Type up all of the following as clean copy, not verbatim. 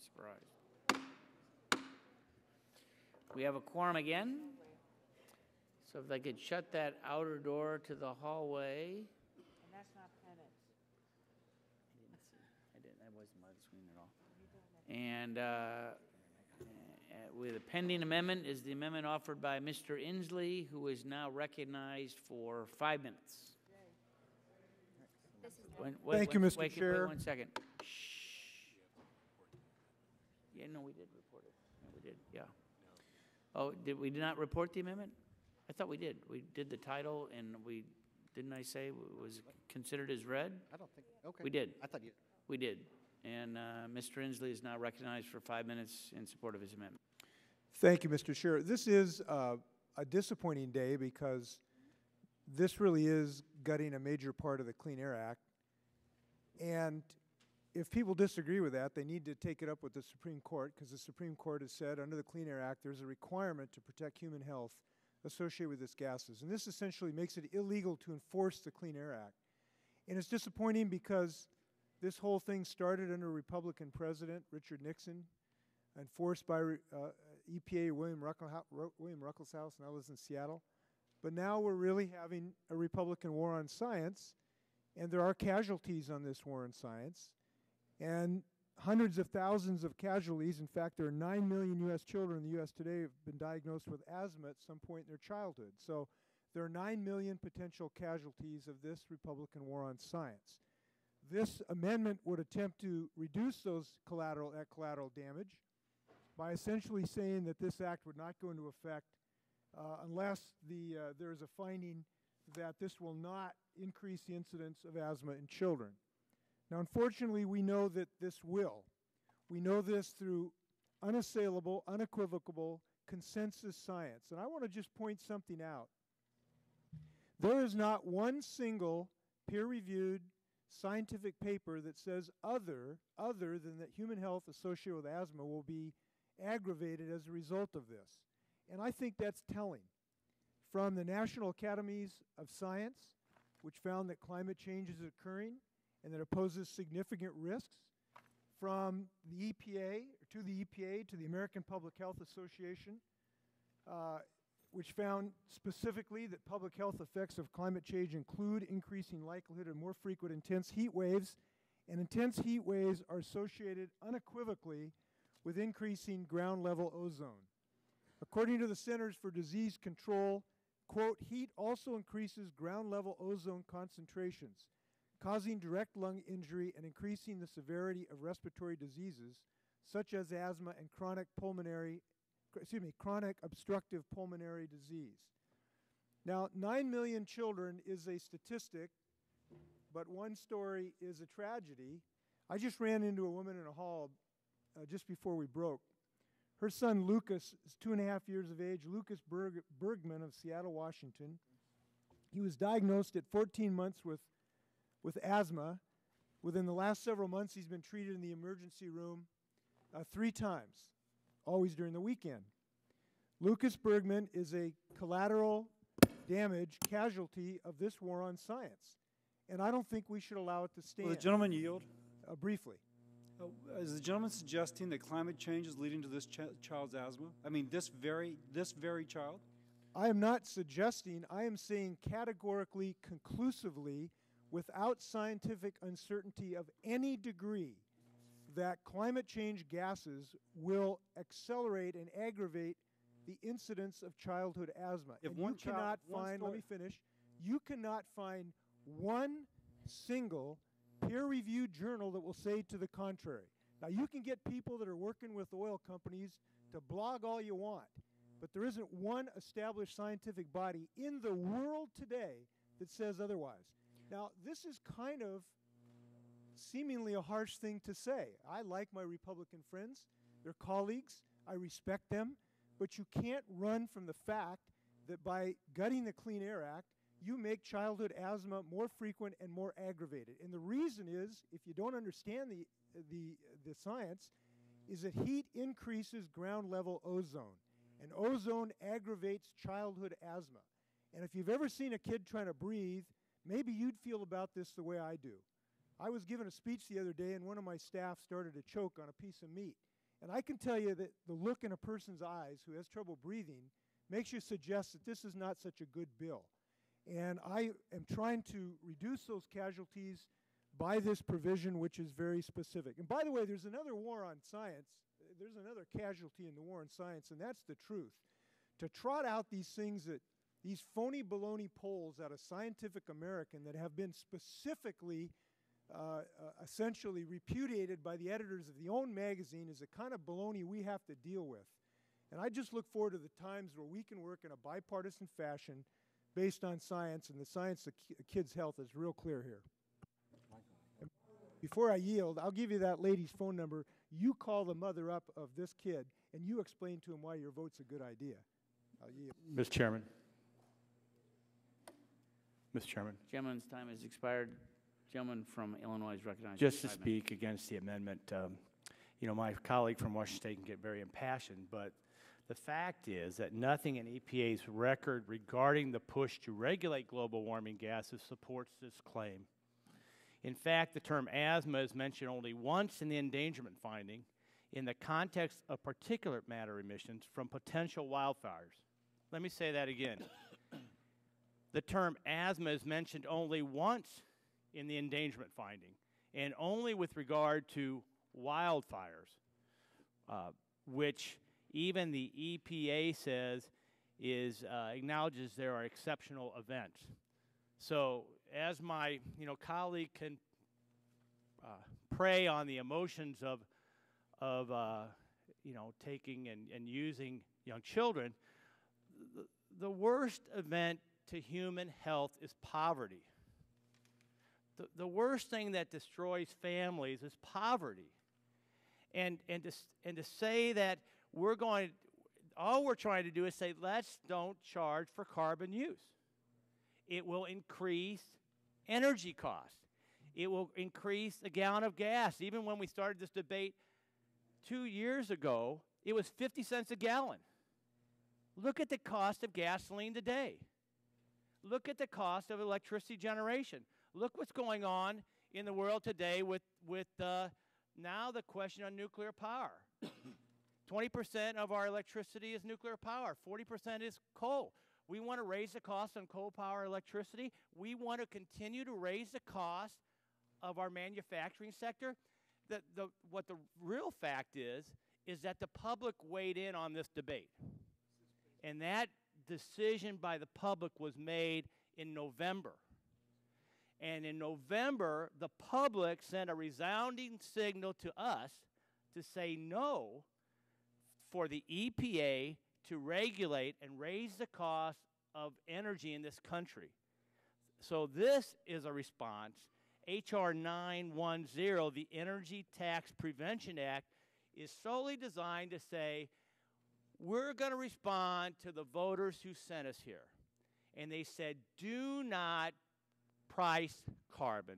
Surprise. We have a quorum again. So if I could shut that outer door to the hallway. And that's not penance. I didn't. I wasn't by the screen at all. And with a pending amendment is the amendment offered by Mr. Inslee, who is now recognized for 5 minutes. Thank you, Mr. Chair. Wait 1 second. Shh. Yeah, no, we did report it. No, we did, yeah. Oh, did we not report the amendment? I thought we did. We did the title, and didn't I say it was considered as read? I don't think, okay. We did. I thought you. We did. And Mr. Inslee is now recognized for 5 minutes in support of his amendment. Thank you, Mr. Chair. This is a disappointing day because this really is gutting a major part of the Clean Air Act. And if people disagree with that, they need to take it up with the Supreme Court, because the Supreme Court has said under the Clean Air Act there's a requirement to protect human health associated with these gases. And this essentially makes it illegal to enforce the Clean Air Act. And it's disappointing because this whole thing started under a Republican president, Richard Nixon, enforced by EPA William Ruckelshaus, and I was in Seattle. But now we're really having a Republican war on science, and there are casualties on this war on science, and hundreds of thousands of casualties. In fact, there are 9 million U.S. children in the U.S. today who have been diagnosed with asthma at some point in their childhood. So there are 9 million potential casualties of this Republican war on science. This amendment would attempt to reduce that collateral damage by essentially saying that this act would not go into effect unless there is a finding that this will not increase the incidence of asthma in children. Now, unfortunately, we know that this will. We know this through unassailable, unequivocal consensus science. And I want to just point something out. There is not one single peer-reviewed scientific paper that says other than that human health associated with asthma will be aggravated as a result of this. And I think that's telling. From the National Academies of Science, which found that climate change is occurring and that it poses significant risks, from the EPA, to the American Public Health Association, which found specifically that public health effects of climate change include increasing likelihood of more frequent intense heat waves, and intense heat waves are associated unequivocally with increasing ground level ozone. According to the Centers for Disease Control, quote, heat also increases ground level ozone concentrations, causing direct lung injury and increasing the severity of respiratory diseases such as asthma and chronic obstructive pulmonary disease. Now, 9 million children is a statistic, but one story is a tragedy. I just ran into a woman in a hall just before we broke. Her son Lucas is 2.5 years of age, Lucas Bergman of Seattle, Washington. He was diagnosed at 14 months with asthma. Within the last several months, he's been treated in the emergency room 3 times, always during the weekend. Lucas Bergman is a collateral damage casualty of this war on science, and I don't think we should allow it to stand. Will the gentleman yield? Briefly. Is the gentleman suggesting that climate change is leading to this child's asthma? I mean, this very child? I am not suggesting. I am saying categorically, conclusively, without scientific uncertainty of any degree, that climate change gases will accelerate and aggravate the incidence of childhood asthma. If and one you cannot find, let me finish, you cannot find one single peer-reviewed journal that will say to the contrary. Now, you can get people that are working with oil companies to blog all you want, but there isn't one established scientific body in the world today that says otherwise. Now, this is kind of seemingly a harsh thing to say. I like my Republican friends. They're colleagues. I respect them. But you can't run from the fact that by gutting the Clean Air Act, you make childhood asthma more frequent and more aggravated. And the reason is, if you don't understand the science, is that heat increases ground level ozone. And ozone aggravates childhood asthma. And if you've ever seen a kid trying to breathe, maybe you'd feel about this the way I do. I was given a speech the other day, and one of my staff started to choke on a piece of meat. And I can tell you that the look in a person's eyes who has trouble breathing makes you suggest that this is not such a good bill. And I am trying to reduce those casualties by this provision, which is very specific. And by the way, there's another war on science. There's another casualty in the war on science, and that's the truth. To trot out these things, that these phony baloney polls out of Scientific American that have been specifically essentially repudiated by the editors of the own magazine, is the kind of baloney we have to deal with. And I just look forward to the times where we can work in a bipartisan fashion based on science, and the science of kids' health is real clear here. And before I yield, I'll give you that lady's phone number. You call the mother up of this kid, and you explain to him why your vote's a good idea. I'll yield. Mr. Chairman. Mr. Chairman. Gentleman's time has expired. Gentleman from Illinois is recognized. Just to 5 minutes. speak against the amendment, you know, my colleague from Washington State can get very impassioned, but the fact is that nothing in EPA's record regarding the push to regulate global warming gases supports this claim. In fact, the term asthma is mentioned only once in the endangerment finding in the context of particulate matter emissions from potential wildfires. Let me say that again. The term asthma is mentioned only once in the endangerment finding, and only with regard to wildfires, which even the EPA says is acknowledges there are exceptional events. So, as my colleague can prey on the emotions of taking and using young children, the worst event to human health is poverty. The worst thing that destroys families is poverty. And to say that all we're trying to do is say, let's don't charge for carbon use. It will increase energy costs. It will increase a gallon of gas. Even when we started this debate 2 years ago, it was 50 cents a gallon. Look at the cost of gasoline today. Look at the cost of electricity generation. Look what's going on in the world today with now the question on nuclear power. 20% of our electricity is nuclear power. 40% is coal. We want to raise the cost on coal power electricity. We want to continue to raise the cost of our manufacturing sector. What the real fact is that the public weighed in on this debate. And that decision by the public was made in November. And in November, the public sent a resounding signal to us to say no for the EPA to regulate and raise the cost of energy in this country. So this is a response. H.R. 910, the Energy Tax Prevention Act, is solely designed to say, we're going to respond to the voters who sent us here. And they said, do not price carbon.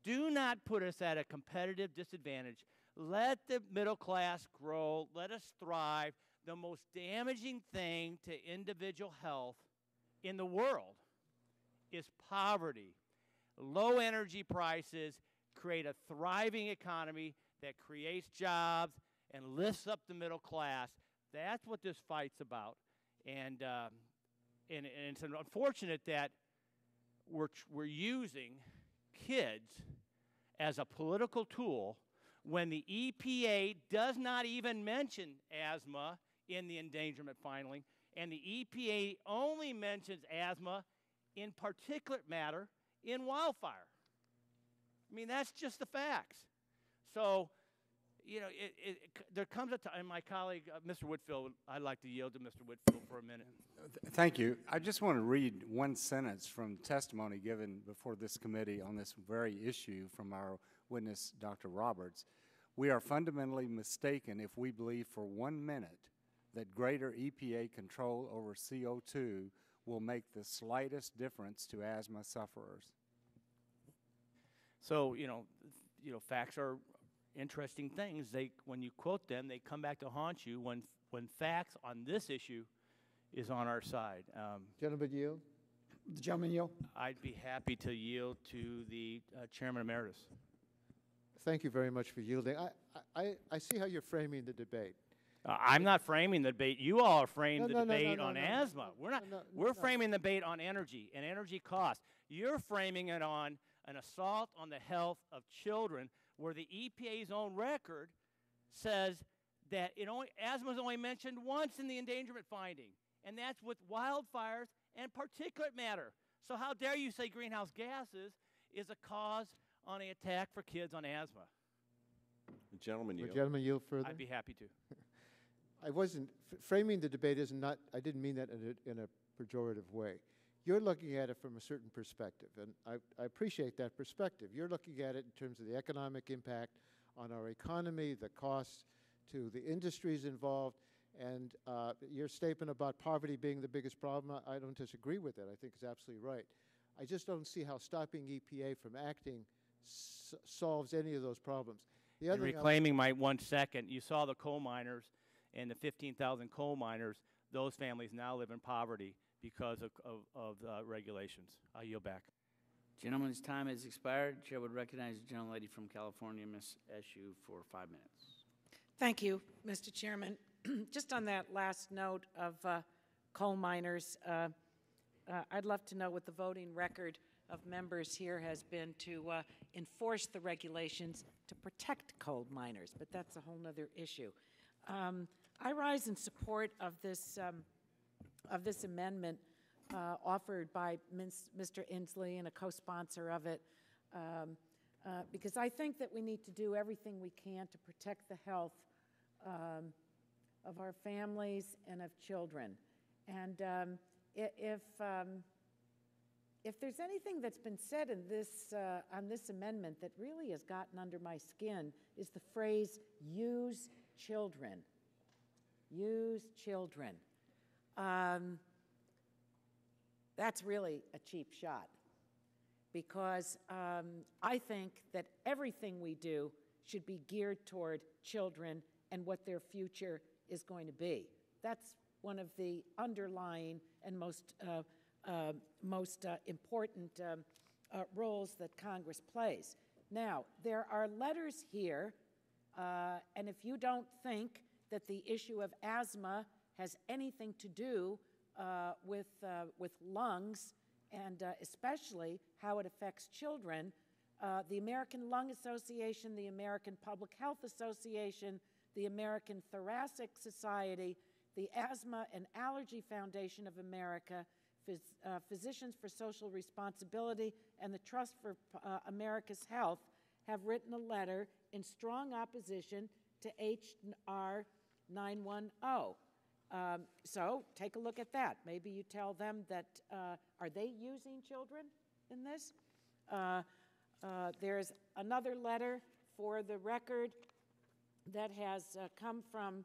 Do not put us at a competitive disadvantage. Let the middle class grow. Let us thrive. The most damaging thing to individual health in the world is poverty. Low energy prices create a thriving economy that creates jobs and lifts up the middle class. That's what this fight's about. And it's unfortunate that we're using kids as a political tool when the EPA does not even mention asthma in the endangerment filing, and the EPA only mentions asthma in particulate matter in wildfire. I mean, that's just the facts. So, there comes a time, and my colleague, Mr. Whitfield, I'd like to yield to Mr. Whitfield for a minute. Thank you. I just want to read one sentence from testimony given before this committee on this very issue from our witness, Dr. Roberts. We are fundamentally mistaken if we believe for 1 minute that greater EPA control over CO2 will make the slightest difference to asthma sufferers. So, facts are interesting things. When you quote them, they come back to haunt you when facts on this issue is on our side. Gentleman yield. The gentleman yield. I'd be happy to yield to the Chairman Emeritus. thank you very much for yielding. I see how you're framing the debate. I'm not framing the debate. You all are framing the debate no, on no, asthma. We're not. We're framing the debate on energy and energy costs. You're framing it on an assault on the health of children, where the EPA's own record says that asthma is only mentioned once in the endangerment finding, and that's with wildfires and particulate matter. So how dare you say greenhouse gases is a cause on the attack for kids on asthma? The gentleman Would yield. gentlemen yield further? I'd be happy to. I wasn't, framing the debate is not, I didn't mean that in a pejorative way. You're looking at it from a certain perspective, and I appreciate that perspective. You're looking at it in terms of the economic impact on our economy, the costs to the industries involved, and your statement about poverty being the biggest problem, I don't disagree with it. I think it's absolutely right. I just don't see how stopping EPA from acting solves any of those problems. The And other thing reclaiming my 1 second, you saw the coal miners and the 15,000 coal miners. Those families now live in poverty because of regulations. I yield back. Gentleman's time has expired. Chair would recognize the gentlelady from California, Ms. Eshu, for 5 minutes. Thank you, Mr. Chairman. Just on that last note of coal miners, I'd love to know what the voting record of members here has been to enforce the regulations to protect coal miners, but that's a whole other issue. I rise in support of this amendment offered by Mr. Inslee and a co-sponsor of it, because I think that we need to do everything we can to protect the health of our families and of children. And if there's anything that's been said in this on this amendment that really has gotten under my skin, is the phrase "use children." Use children. That's really a cheap shot, because I think that everything we do should be geared toward children and what their future is going to be. That's one of the underlying and most important roles that Congress plays. Now, there are letters here, and if you don't think that the issue of asthma has anything to do with lungs, and especially how it affects children, the American Lung Association, the American Public Health Association, the American Thoracic Society, the Asthma and Allergy Foundation of America, Physicians for Social Responsibility, and the Trust for America's Health have written a letter in strong opposition to H.R. 910. So take a look at that. Maybe you tell them that, are they using children in this? There's another letter for the record that has come from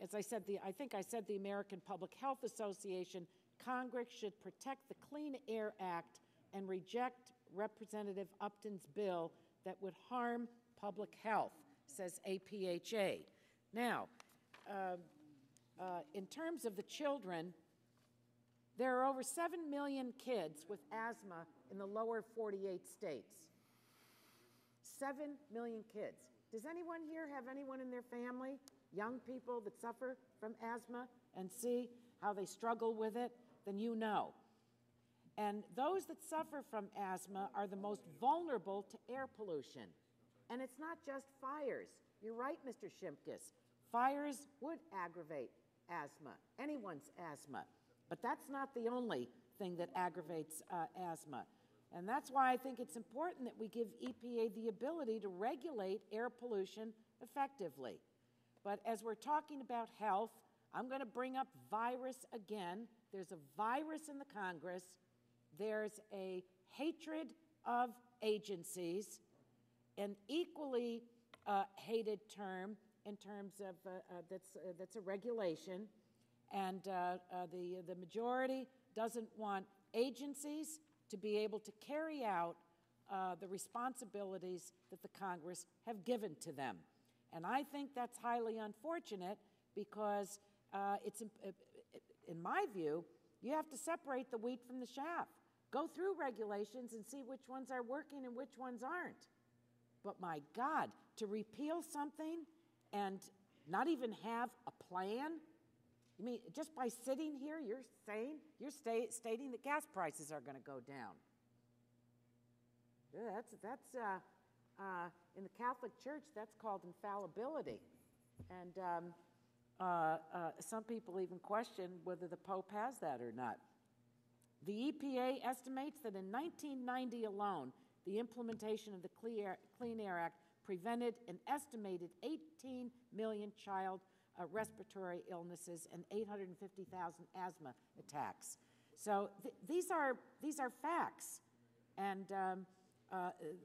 as I said, I think I said the American Public Health Association. Congress should protect the Clean Air Act and reject Representative Upton's bill that would harm public health, says APHA. Now, in terms of the children, there are over 7 million kids with asthma in the lower 48 states. 7 million kids. Does anyone here have anyone in their family, young people that suffer from asthma, and see how they struggle with it? Then you know. And those that suffer from asthma are the most vulnerable to air pollution. And it's not just fires. You're right, Mr. Shimkus. Fires would aggravate asthma, anyone's asthma. But that's not the only thing that aggravates asthma. And that's why I think it's important that we give EPA the ability to regulate air pollution effectively. But as we're talking about health, I'm going to bring up virus again. There's a virus in the Congress. There's a hatred of agencies, an equally hated term in terms of that's a regulation, and the majority doesn't want agencies to be able to carry out the responsibilities that the Congress have given to them. And I think that's highly unfortunate, because in my view, you have to separate the wheat from the chaff. Go through regulations and see which ones are working and which ones aren't. But my God, to repeal something and not even have a plan? You mean just by sitting here, you're stating that gas prices are going to go down? Yeah, that's in the Catholic Church, that's called infallibility. And some people even question whether the Pope has that or not. The EPA estimates that in 1990 alone, the implementation of the Clean Air Act prevented an estimated 18 million child respiratory illnesses and 850,000 asthma attacks. So these are facts, and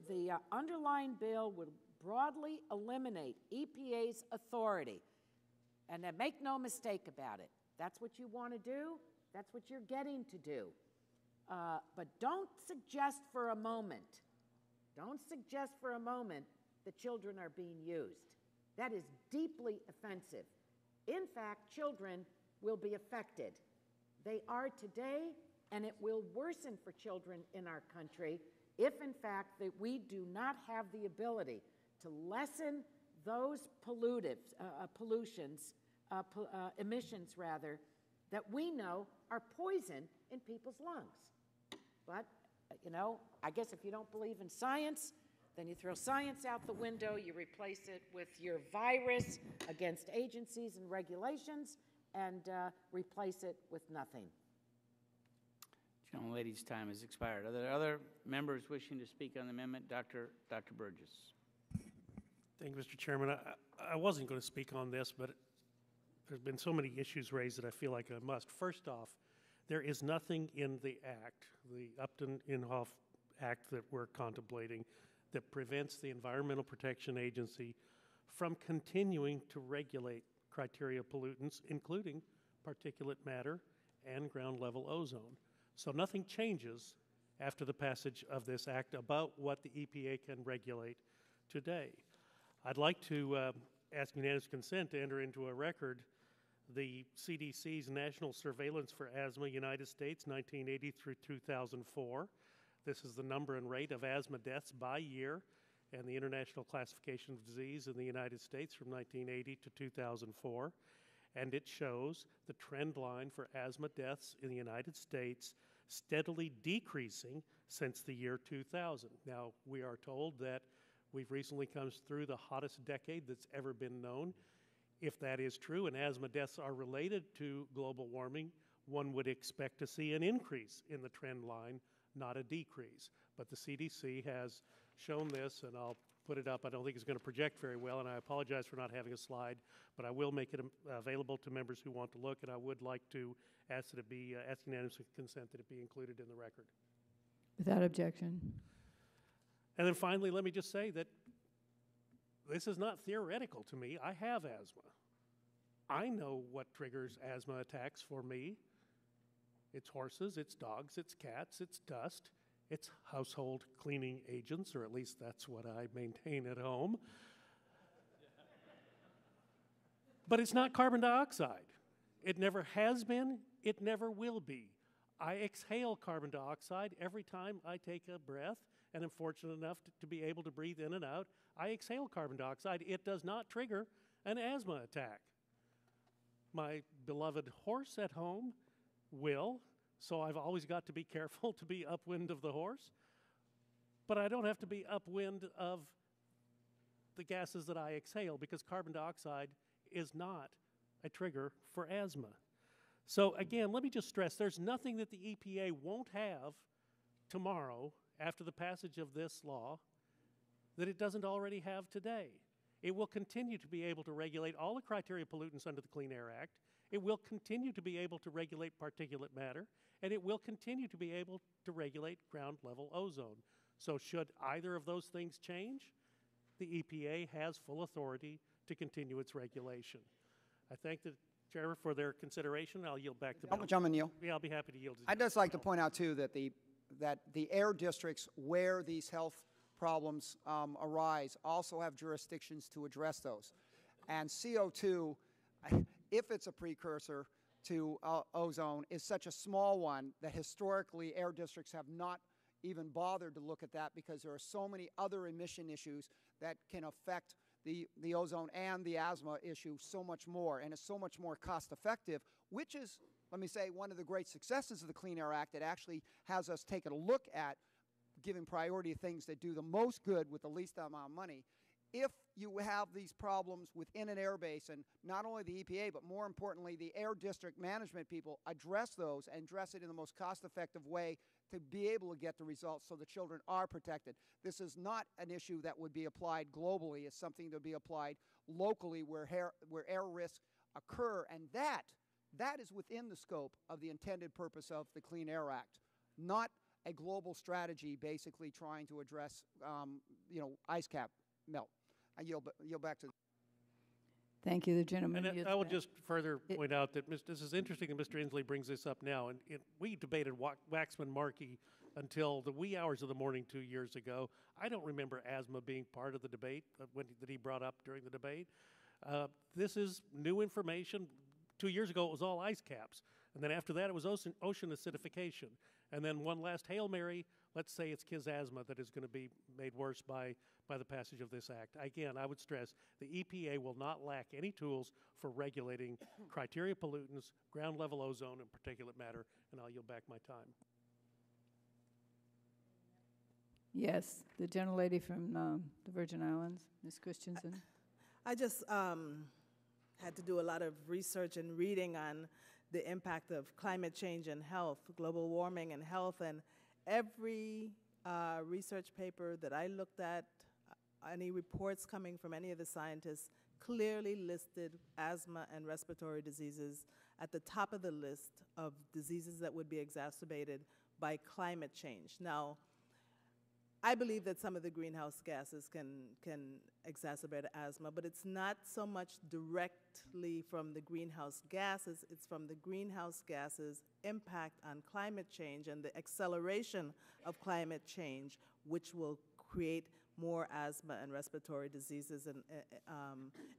the underlying bill would broadly eliminate EPA's authority. And make no mistake about it, that's what you want to do, that's what you're getting to do. But don't suggest for a moment that children are being used. That is deeply offensive. In fact, children will be affected. They are today, and it will worsen for children in our country if, in fact, that we do not have the ability to lessen those emissions rather, that we know are poison in people's lungs. But, I guess if you don't believe in science, then you throw science out the window, you replace it with your virus against agencies and regulations, and replace it with nothing. Gentleman lady's time has expired. Are there other members wishing to speak on the amendment? Dr. Burgess. Thank you, Mr. Chairman. I wasn't going to speak on this, but there's been so many issues raised that I feel like I must. First off, there is nothing in the Act, the Upton-Inhofe Act that we're contemplating, that prevents the Environmental Protection Agency from continuing to regulate criteria pollutants, including particulate matter and ground-level ozone. So nothing changes after the passage of this act about what the EPA can regulate today. I'd like to ask unanimous consent to enter into a record the CDC's National Surveillance for Asthma United States 1980 through 2004. This is the number and rate of asthma deaths by year and the International Classification of Disease in the United States from 1980 to 2004. And it shows the trend line for asthma deaths in the United States steadily decreasing since the year 2000. Now, we are told that we've recently come through the hottest decade that's ever been known. If that is true and asthma deaths are related to global warming, one would expect to see an increase in the trend line, not a decrease. But the CDC has shown this, and I'll put it up. I don't think it's going to project very well, and I apologize for not having a slide, but I will make it available to members who want to look, and I would like to ask that it be, ask unanimous consent that it be included in the record. Without objection. And then finally, let me just say that this is not theoretical to me. I have asthma. I know what triggers asthma attacks for me. It's horses, it's dogs, it's cats, it's dust, it's household cleaning agents, or at least that's what I maintain at home. But it's not carbon dioxide. It never has been, it never will be. I exhale carbon dioxide every time I take a breath, and am fortunate enough to be able to breathe in and out. I exhale carbon dioxide. It does not trigger an asthma attack. My beloved horse at home will, so I've always got to be careful to be upwind of the horse, but I don't have to be upwind of the gases that I exhale because carbon dioxide is not a trigger for asthma. So again, let me just stress, there's nothing that the EPA won't have tomorrow after the passage of this law that it doesn't already have today. It will continue to be able to regulate all the criteria pollutants under the Clean Air Act. It will continue to be able to regulate particulate matter, and it will continue to be able to regulate ground-level ozone. So should either of those things change, the EPA has full authority to continue its regulation. I thank the Chair for their consideration. I'll yield back to the Gentleman yield. Yeah, I'll be happy to yield. I'd just like to point out, too, that the air districts where these health problems arise also have jurisdictions to address those. And CO2, if it's a precursor to ozone, is such a small one that historically air districts have not even bothered to look at that because there are so many other emission issues that can affect the ozone and the asthma issue so much more, and it's so much more cost effective, which is, let me say, one of the great successes of the Clean Air Act. It actually has us taking a look at giving priority to things that do the most good with the least amount of money. If you have these problems within an air basin, not only the EPA, but more importantly, the air district management people address those and address it in the most cost-effective way to be able to get the results so the children are protected. This is not an issue that would be applied globally. It's something that would be applied locally where air risks occur, and that is within the scope of the intended purpose of the Clean Air Act, not a global strategy basically trying to address, ice cap melt. I yield back to. Thank you, the gentleman. And yields I will back. just further point out that this is interesting that Mr. Inslee brings this up now. And we debated Waxman-Markey until the wee hours of the morning 2 years ago. I don't remember asthma being part of the debate that he brought up during the debate. This is new information. 2 years ago, it was all ice caps. And then after that, it was ocean acidification. And then one last Hail Mary, let's say it's kids' asthma that is going to be made worse by the passage of this act. Again, I would stress the EPA will not lack any tools for regulating criteria pollutants, ground level ozone, and particulate matter. And I'll yield back my time. Yes, the gentlelady from the Virgin Islands, Ms. Christensen. I just had to do a lot of research and reading on the impact of climate change and health, global warming and health, and every research paper that I looked at, any reports coming from any of the scientists, clearly listed asthma and respiratory diseases at the top of the list of diseases that would be exacerbated by climate change. Now, I believe that some of the greenhouse gases can exacerbate asthma, but it's not so much directly from the greenhouse gases, it's from the greenhouse gases' impact on climate change and the acceleration of climate change, which will create more asthma and respiratory diseases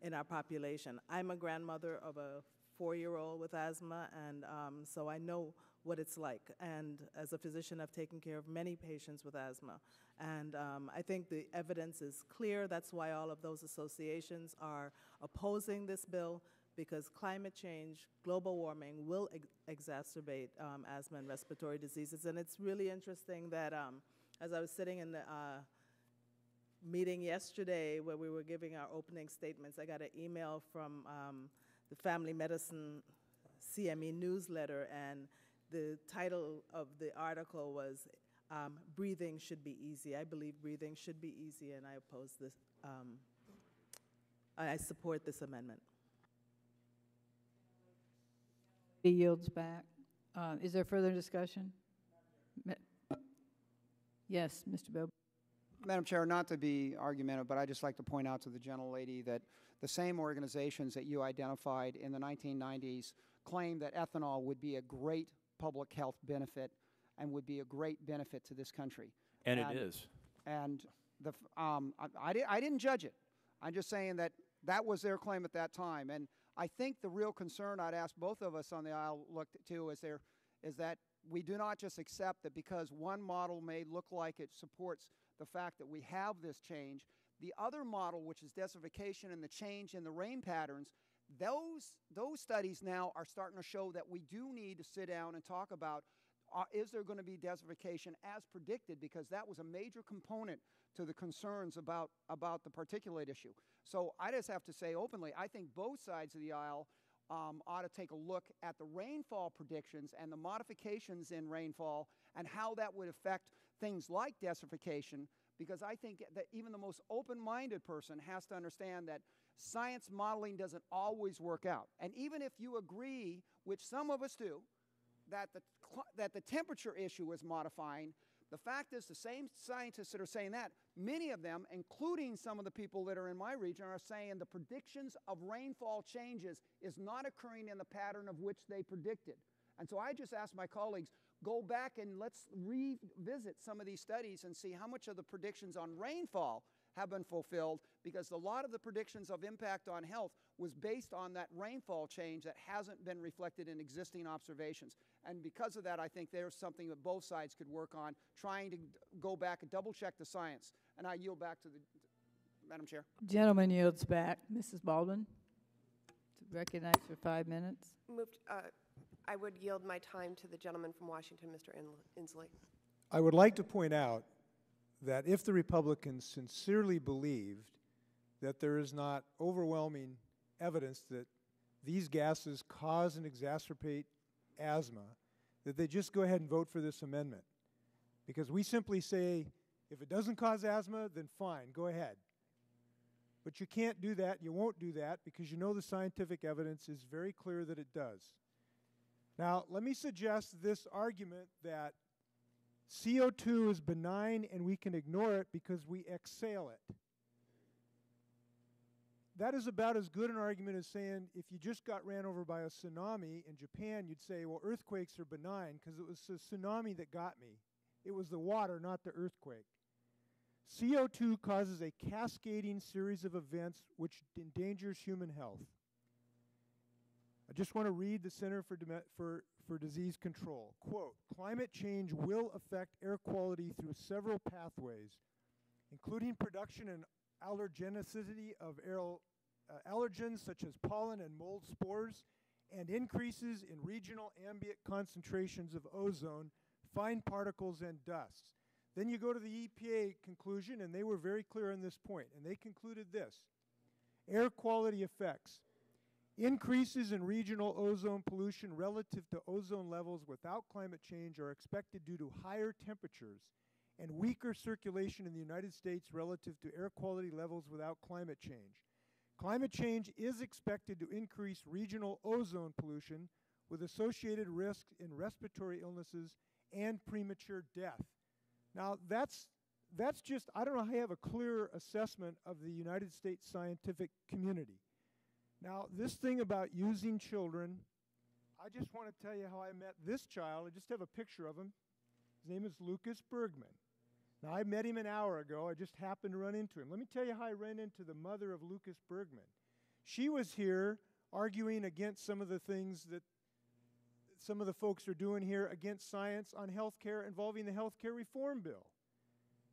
in our population. I'm a grandmother of a 4-year-old with asthma, and so I know what it's like. And as a physician, I've taken care of many patients with asthma. And I think the evidence is clear. That's why all of those associations are opposing this bill, because climate change, global warming will exacerbate asthma and respiratory diseases. And it's really interesting that as I was sitting in the meeting yesterday where we were giving our opening statements, I got an email from the Family Medicine CME newsletter, and the title of the article was Breathing Should Be Easy. I believe breathing should be easy, and I oppose this. I support this amendment. He yields back. Is there further discussion? Yes, Mr. Bill. Madam Chair, not to be argumentative, but I'd just like to point out to the gentlelady that the same organizations that you identified in the 1990s claimed that ethanol would be a great public health benefit and would be a great benefit to this country. And it is. And I didn't judge it. I'm just saying that that was their claim at that time. And I think the real concern I'd ask both of us on the aisle looked to is that we do not just accept that because one model may look like it supports the fact that we have this change, the other model, which is desertification and the change in the rain patterns, those studies now are starting to show that we do need to sit down and talk about is there going to be desertification as predicted, because that was a major component to the concerns about the particulate issue. So I just have to say openly, I think both sides of the aisle ought to take a look at the rainfall predictions and the modifications in rainfall and how that would affect things like desertification, because I think that even the most open-minded person has to understand that science modeling doesn't always work out. And even if you agree, which some of us do, that the temperature issue is modifying, the fact is the same scientists that are saying that, many of them, including some of the people that are in my region, are saying the predictions of rainfall changes is not occurring in the pattern of which they predicted. And so I just ask my colleagues, go back and let's revisit some of these studies and see how much of the predictions on rainfall have been fulfilled, because a lot of the predictions of impact on health was based on that rainfall change that hasn't been reflected in existing observations. And because of that, I think there's something that both sides could work on, trying to go back and double check the science. And I yield back to the Madam Chair. Gentleman yields back. Mrs. Baldwin, recognized for 5 minutes. Moved, I would yield my time to the gentleman from Washington, Mr. Inslee. I would like to point out that if the Republicans sincerely believed that there is not overwhelming evidence that these gases cause and exacerbate asthma, that they just go ahead and vote for this amendment. Because we simply say, if it doesn't cause asthma, then fine, go ahead. But you can't do that, you won't do that, because you know the scientific evidence is very clear that it does. Now, let me suggest this argument that CO2 is benign and we can ignore it because we exhale it. That is about as good an argument as saying if you just got ran over by a tsunami in Japan, you'd say, well, earthquakes are benign because it was the tsunami that got me. It was the water, not the earthquake. CO2 causes a cascading series of events which endangers human health. I just want to read the Center for Disease Control. Quote, climate change will affect air quality through several pathways, including production and allergenicity of allergens such as pollen and mold spores, and increases in regional ambient concentrations of ozone, fine particles, and dust. Then you go to the EPA conclusion, and they were very clear on this point, and they concluded this. Air quality effects. Increases in regional ozone pollution relative to ozone levels without climate change are expected due to higher temperatures and weaker circulation in the United States relative to air quality levels without climate change. Climate change is expected to increase regional ozone pollution with associated risks in respiratory illnesses and premature death. Now, that's just, I don't know how you have a clear assessment of the United States scientific community. Now, this thing about using children, I just want to tell you how I met this child. I just have a picture of him. His name is Lucas Bergman. Now, I met him an hour ago. I just happened to run into him. Let me tell you how I ran into the mother of Lucas Bergman. She was here arguing against some of the things that some of the folks are doing here against science on health care involving the health care reform bill.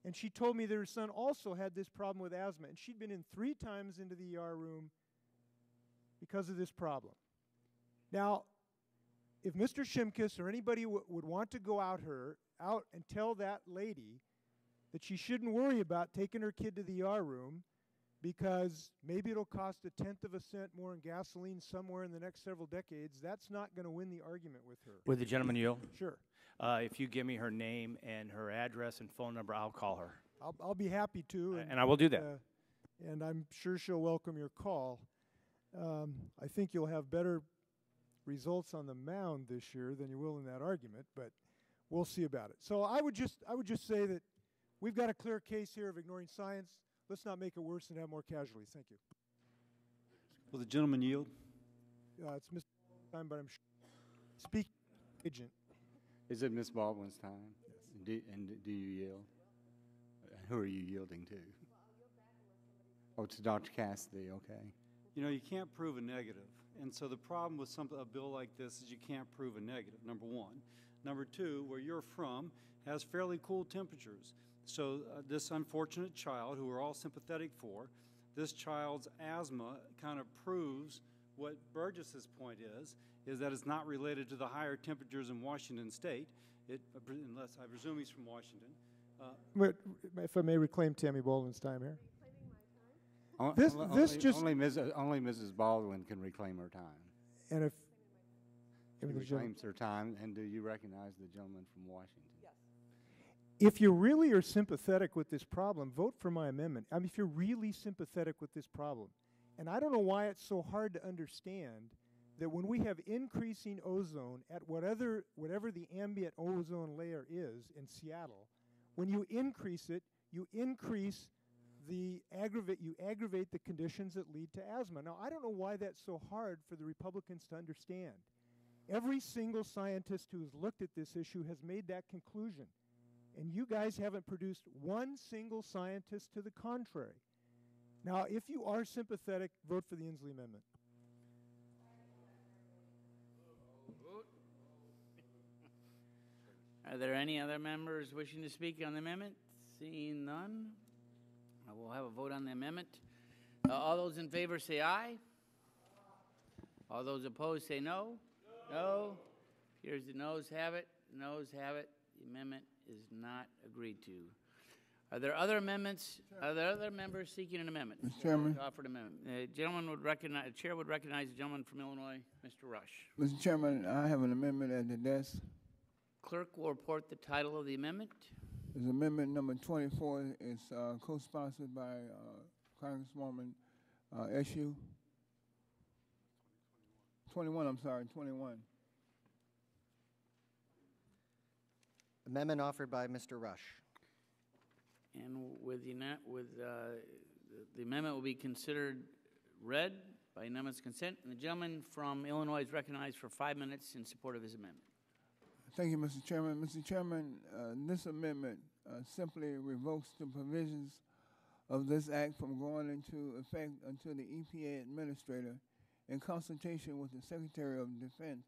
And she told me that her son also had this problem with asthma, and she'd been in 3 times into the ER room because of this problem. Now, if Mr. Shimkus or anybody would want to go out and tell that lady that she shouldn't worry about taking her kid to the ER room because maybe it'll cost 1/10 of a cent more in gasoline somewhere in the next several decades, that's not going to win the argument with her. Would the gentleman yield? Sure. If you give me her name and her address and phone number, I'll call her. I'll be happy to. And I will do that. And I'm sure she'll welcome your call. I think you'll have better results on the mound this year than you will in that argument, but we'll see about it. So I would just say that we've got a clear case here of ignoring science. Let's not make it worse and have more casualties. Thank you. Will the gentleman yield? It's Mr. Time, but I'm speaking agent. Is it Ms. Baldwin's time? Yes. Do you yield? Who are you yielding to? Oh, to Dr. Cassidy, okay. You know, you can't prove a negative. And so the problem with a bill like this is you can't prove a negative, number one. Number two, where you're from has fairly cool temperatures. So this unfortunate child, who we're all sympathetic for, this child's asthma kind of proves what Burgess's point is that it's not related to the higher temperatures in Washington State, unless I presume he's from Washington. If I may reclaim Tammy Baldwin's time here. Only Mrs. Baldwin can reclaim her time. And if she reclaims her time, and do you recognize the gentleman from Washington? Yes. If you really are sympathetic with this problem, vote for my amendment. I mean, if you're really sympathetic with this problem. And I don't know why it's so hard to understand that when we have increasing ozone at whatever the ambient ozone layer is in Seattle, when you increase it, you aggravate the conditions that lead to asthma. Now, I don't know why that's so hard for the Republicans to understand. Every single scientist who has looked at this issue has made that conclusion. And you guys haven't produced one single scientist to the contrary. Now, if you are sympathetic, vote for the Inslee Amendment. Are there any other members wishing to speak on the amendment? Seeing none, We'll have a vote on the amendment. All those in favor say aye. All those opposed say no. No. Here's the noes have it. Noes have it. The amendment is not agreed to. Are there other amendments? Are there other members seeking an amendment? Mr. Chairman. Offered amendment. The chair would recognize the gentleman from Illinois, Mr. Rush. Mr. Chairman, I have an amendment at the desk. Clerk will report the title of the amendment. It's amendment number 24. It's co-sponsored by Congresswoman Eshoo. 21, I'm sorry, 21. Amendment offered by Mr. Rush. And the amendment will be considered read by unanimous consent. And the gentleman from Illinois is recognized for 5 minutes in support of his amendment. Thank you, Mr. Chairman. Mr. Chairman, this amendment simply revokes the provisions of this act from going into effect until the EPA administrator, in consultation with the Secretary of Defense,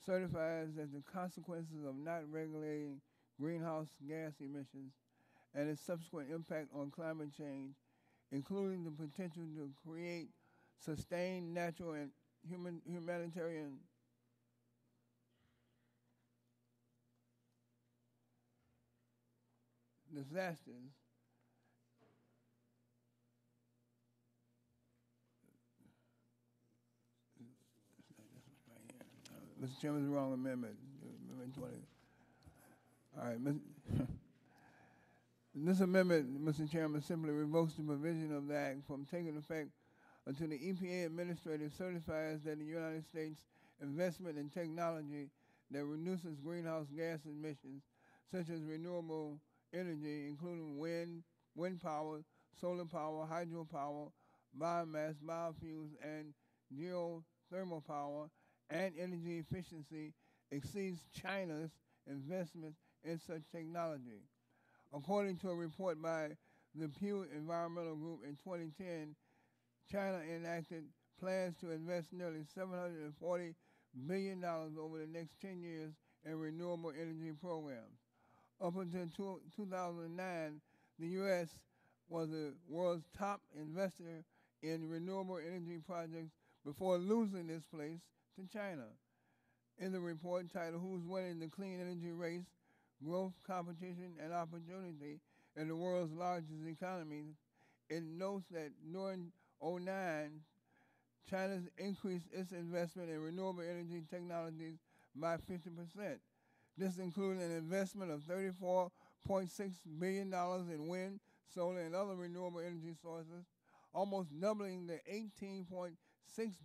certifies that the consequences of not regulating greenhouse gas emissions and its subsequent impact on climate change, including the potential to create sustained natural and humanitarian disasters, Mr. Chairman, it's the wrong amendment. Amendment 20. All right, this amendment, Mr. Chairman, simply revokes the provision of the act from taking effect until the EPA administrator certifies that the United States investment in technology that reduces greenhouse gas emissions, such as renewable energy, including wind power, solar power, hydropower, biomass, biofuels, and geothermal power, and energy efficiency, exceeds China's investment in such technology. According to a report by the Pew Environmental Group in 2010, China enacted plans to invest nearly $740 billion over the next 10 years in renewable energy programs. Up until 2009, the U.S. was the world's top investor in renewable energy projects before losing this place to China. In the report titled "Who's Winning the Clean Energy Race? Growth, Competition, and Opportunity in the World's Largest Economies," it notes that during 2009, China's increased its investment in renewable energy technologies by 50%. This included an investment of $34.6 billion in wind, solar, and other renewable energy sources, almost doubling the $18.6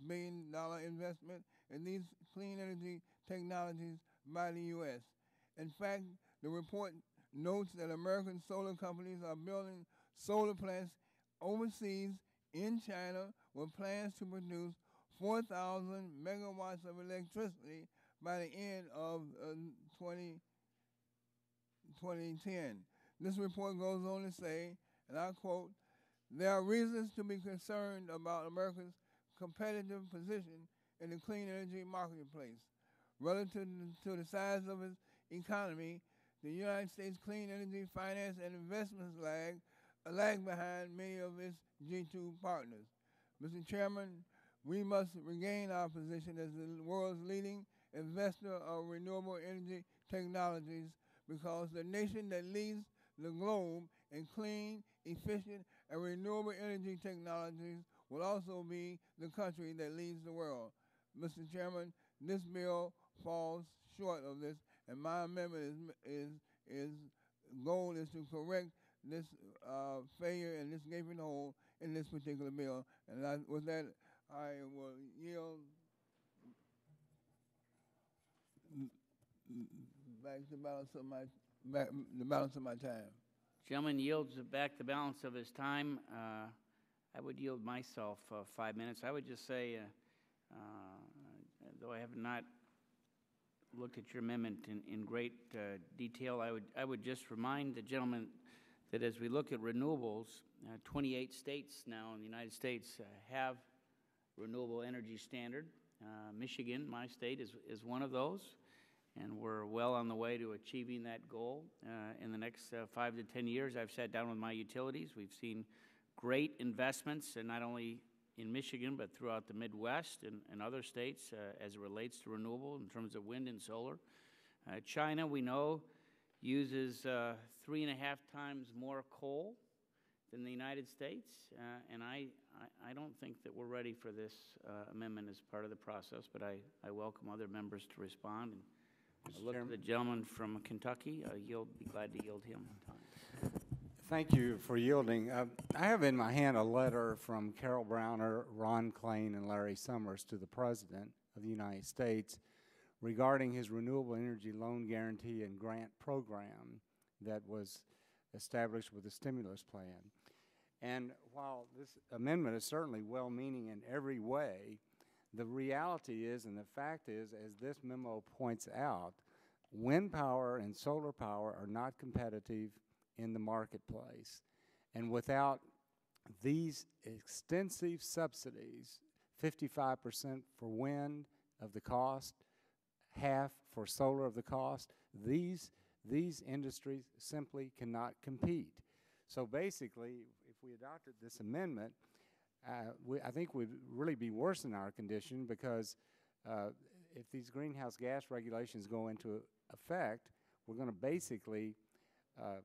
billion investment in these clean energy technologies by the U.S. In fact, the report notes that American solar companies are building solar plants overseas in China with plans to produce 4,000 megawatts of electricity by the end of 2010. This report goes on to say, and I quote, "There are reasons to be concerned about America's competitive position in the clean energy marketplace. Relative to the size of its economy, the United States clean energy finance and investments lag behind many of its G2 partners. Mr. Chairman, we must regain our position as the world's leading investor of renewable energy technologies, because the nation that leads the globe in clean, efficient, and renewable energy technologies will also be the country that leads the world. Mr. Chairman, this bill falls short of this, and my amendment goal is to correct this failure and this gaping hole in this particular bill. And with that, I will yield back the balance of my time. Gentleman yields back the balance of his time. I would yield myself 5 minutes. I would just say, though I have not looked at your amendment in great detail, I would just remind the gentleman that as we look at renewables, 28 states now in the United States have renewable energy standard. Michigan, my state, is one of those. and we're well on the way to achieving that goal. In the next 5 to 10 years, I've sat down with my utilities. We've seen great investments, and not only in Michigan, but throughout the Midwest and other states as it relates to renewable in terms of wind and solar. China, we know, uses 3.5 times more coal than the United States, and I don't think that we're ready for this amendment as part of the process, but I welcome other members to respond. And I look at the gentleman from Kentucky. Be glad to yield him time. Thank you for yielding. I have in my hand a letter from Carol Browner, Ron Klain, and Larry Summers to the President of the United States regarding his renewable energy loan guarantee and grant program that was established with the stimulus plan. And while this amendment is certainly well-meaning in every way, the reality is, and the fact is, as this memo points out, wind power and solar power are not competitive in the marketplace. And without these extensive subsidies, 55% for wind of the cost, half for solar of the cost, these industries simply cannot compete. So basically, if we adopted this amendment, I think we'd really be worse in our condition, because if these greenhouse gas regulations go into effect, we're going to basically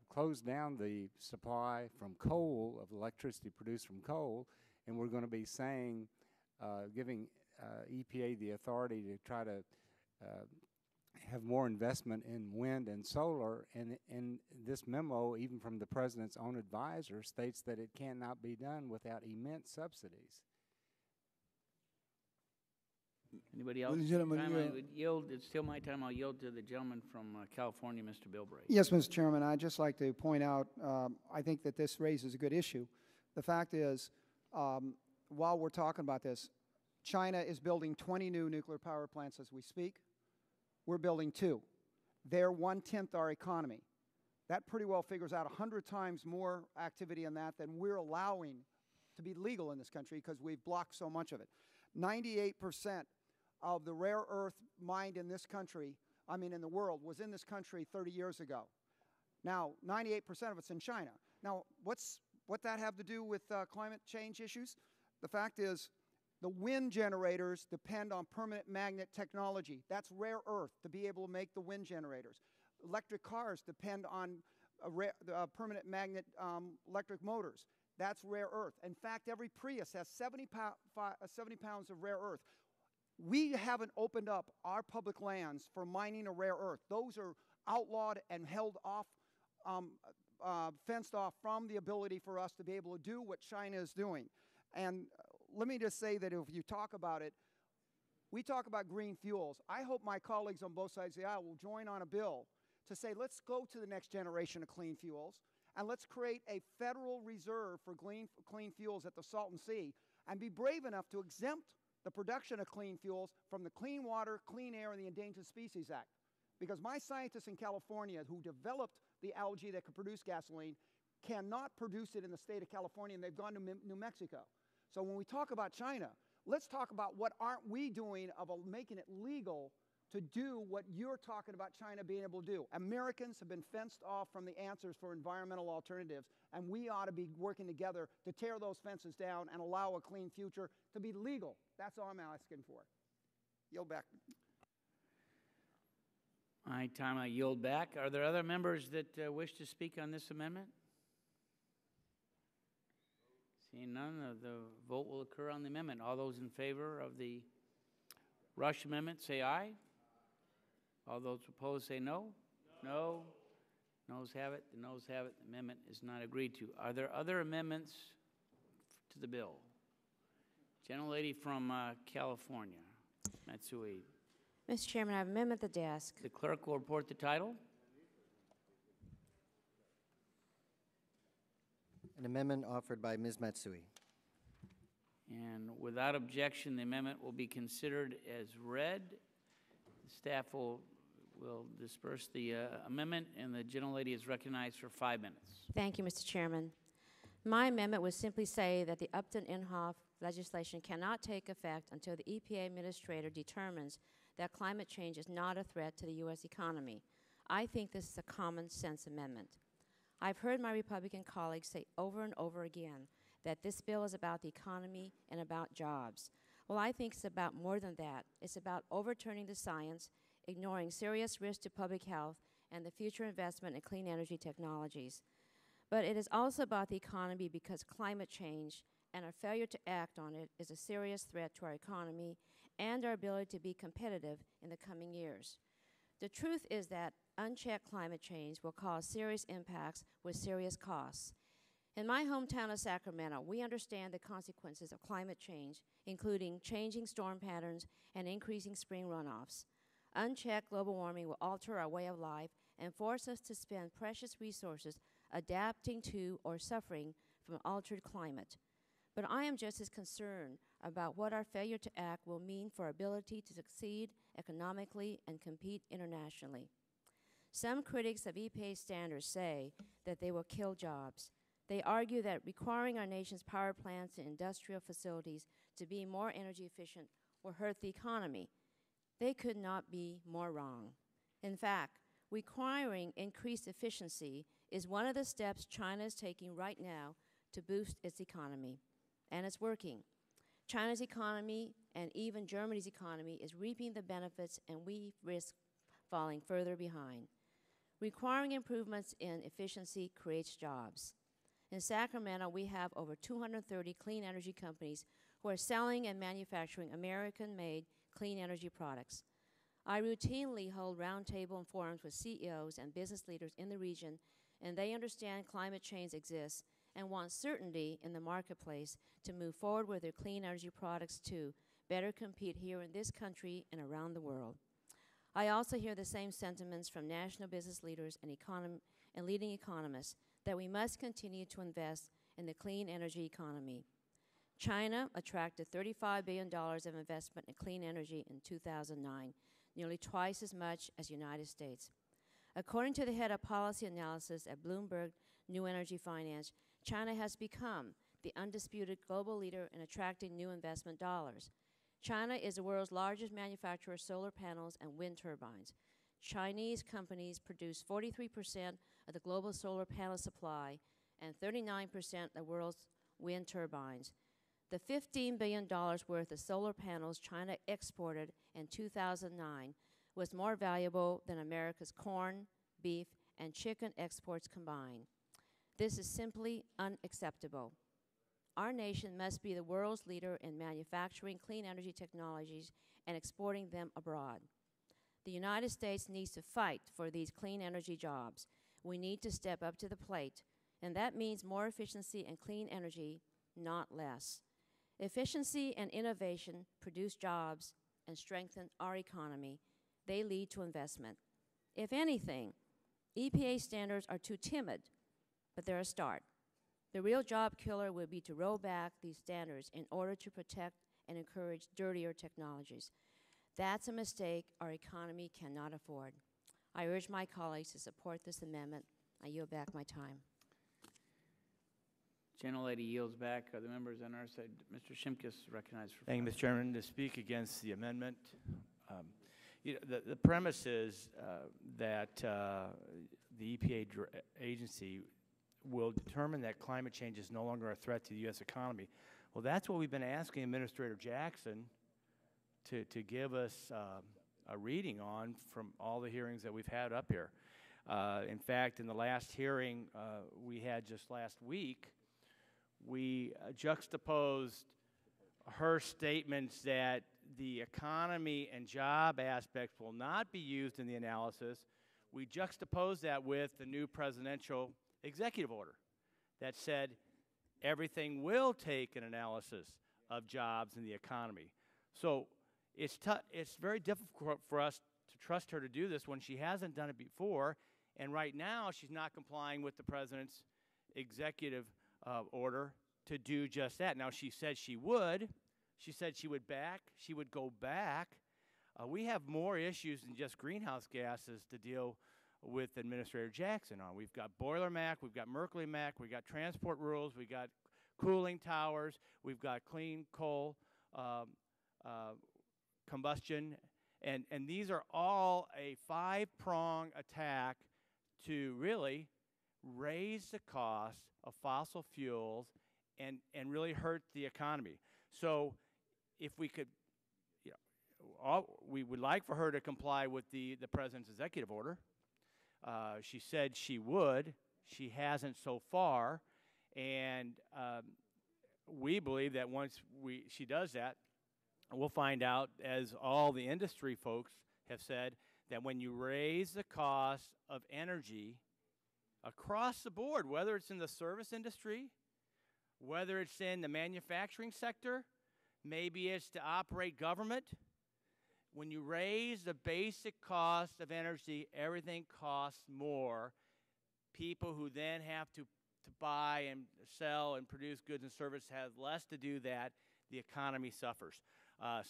close down the supply from coal, of electricity produced from coal, and we're going to be saying, giving EPA the authority to try to have more investment in wind and solar. And this memo, even from the President's own advisor, states that it cannot be done without immense subsidies. Anybody else? Gentleman, I would yield. It's still my time. I'll yield to the gentleman from California, Mr. Bilbray. Yes, Mr. Chairman, I'd just like to point out, I think that this raises a good issue. The fact is, while we're talking about this, China is building 20 new nuclear power plants as we speak. We're building 2. They're 1/10 our economy. That pretty well figures out 100 times more activity in that than we're allowing to be legal in this country, because we've blocked so much of it. 98% of the rare earth mined in this country, in the world, was in this country 30 years ago. Now, 98% of it's in China. Now, what that have to do with climate change issues? The fact is, the wind generators depend on permanent magnet technology. That's rare earth to be able to make the wind generators. Electric cars depend on permanent magnet electric motors. That's rare earth. In fact, every Prius has 70 pounds of rare earth. We haven't opened up our public lands for mining of rare earth. Those are outlawed and held off, fenced off from the ability for us to be able to do what China is doing. And let me just say that if you talk about it, we talk about green fuels. I hope my colleagues on both sides of the aisle will join on a bill to say, let's go to the next generation of clean fuels, and let's create a federal reserve for clean fuels at the Salton Sea, and be brave enough to exempt the production of clean fuels from the Clean Water, Clean Air, and the Endangered Species Act. Because my scientists in California who developed the algae that could produce gasoline cannot produce it in the state of California, and they've gone to New Mexico. So when we talk about China, let's talk about what aren't we doing of making it legal to do what you're talking about China being able to do. Americans have been fenced off from the answers for environmental alternatives, and we ought to be working together to tear those fences down and allow a clean future to be legal. That's all I'm asking for. Yield back. My time, I yield back. Are there other members that wish to speak on this amendment? Seeing none, the vote will occur on the amendment. All those in favor of the Rush amendment, say aye. All those opposed, say no. No. Noes have it. The noes have it. The amendment is not agreed to. Are there other amendments to the bill? Gentlelady from California, Matsui. Mr. Chairman, I have an amendment at the desk. The clerk will report the title. An amendment offered by Ms. Matsui. And without objection, the amendment will be considered as read. The staff will disperse the amendment, and the gentlelady is recognized for 5 minutes. Thank you, Mr. Chairman. My amendment would simply say that the Upton-Inhofe legislation cannot take effect until the EPA administrator determines that climate change is not a threat to the U.S. economy. I think this is a common sense amendment. I've heard my Republican colleagues say over and over again that this bill is about the economy and about jobs. Well, I think it's about more than that. It's about overturning the science, ignoring serious risks to public health, and the future investment in clean energy technologies. But it is also about the economy because climate change and our failure to act on it is a serious threat to our economy and our ability to be competitive in the coming years. The truth is that unchecked climate change will cause serious impacts with serious costs. In my hometown of Sacramento, we understand the consequences of climate change, including changing storm patterns and increasing spring runoffs. Unchecked global warming will alter our way of life and force us to spend precious resources adapting to or suffering from an altered climate. But I am just as concerned about what our failure to act will mean for our ability to succeed economically and compete internationally. Some critics of EPA standards say that they will kill jobs. They argue that requiring our nation's power plants and industrial facilities to be more energy efficient will hurt the economy. They could not be more wrong. In fact, requiring increased efficiency is one of the steps China is taking right now to boost its economy, and it's working. China's economy and even Germany's economy is reaping the benefits, and we risk falling further behind. Requiring improvements in efficiency creates jobs. In Sacramento, we have over 230 clean energy companies who are selling and manufacturing American-made clean energy products. I routinely hold roundtable and forums with CEOs and business leaders in the region, and they understand climate change exists and want certainty in the marketplace to move forward with their clean energy products to better compete here in this country and around the world. I also hear the same sentiments from national business leaders and leading economists that we must continue to invest in the clean energy economy. China attracted $35 billion of investment in clean energy in 2009, nearly twice as much as the United States. According to the head of policy analysis at Bloomberg New Energy Finance, China has become the undisputed global leader in attracting new investment dollars. China is the world's largest manufacturer of solar panels and wind turbines. Chinese companies produce 43% of the global solar panel supply and 39% of the world's wind turbines. The $15 billion worth of solar panels China exported in 2009 was more valuable than America's corn, beef, and chicken exports combined. This is simply unacceptable. Our nation must be the world's leader in manufacturing clean energy technologies and exporting them abroad. The United States needs to fight for these clean energy jobs. We need to step up to the plate, and that means more efficiency and clean energy, not less. Efficiency and innovation produce jobs and strengthen our economy. They lead to investment. If anything, EPA standards are too timid, but they're a start. The real job killer would be to roll back these standards in order to protect and encourage dirtier technologies. That's a mistake our economy cannot afford. I urge my colleagues to support this amendment. I yield back my time. Gentlelady yields back. Are the members on our side? Mr. Shimkus recognized for Thank you, Mr. Chairman. To speak against the amendment, the premise is that the EPA agency will determine that climate change is no longer a threat to the U.S. economy. Well, that's what we've been asking Administrator Jackson to give us a reading on from all the hearings that we've had up here. In fact, in the last hearing we had just last week, we juxtaposed her statements that the economy and job aspects will not be used in the analysis. We juxtaposed that with the new presidential executive order that said everything will take an analysis of jobs in the economy. So it's very difficult for us to trust her to do this when she hasn't done it before, and right now she's not complying with the president's executive order to do just that. Now, she said she would. She said she would go back. We have more issues than just greenhouse gases to deal with Administrator Jackson on. We've got Boiler Mac, we've got Merkley Mac, we've got transport rules, we've got cooling towers, we've got clean coal combustion, And these are all a five-prong attack to really raise the cost of fossil fuels and really hurt the economy. So if we could, you know, we would like for her to comply with the president's executive order. She said she would. She hasn't so far. And we believe that once she does that, we'll find out, as all the industry folks have said, that when you raise the cost of energy across the board, whether it's in the service industry, whether it's in the manufacturing sector, maybe it's to operate government, when you raise the basic cost of energy, everything costs more. People who then have to buy and sell and produce goods and services have less to do that. The economy suffers.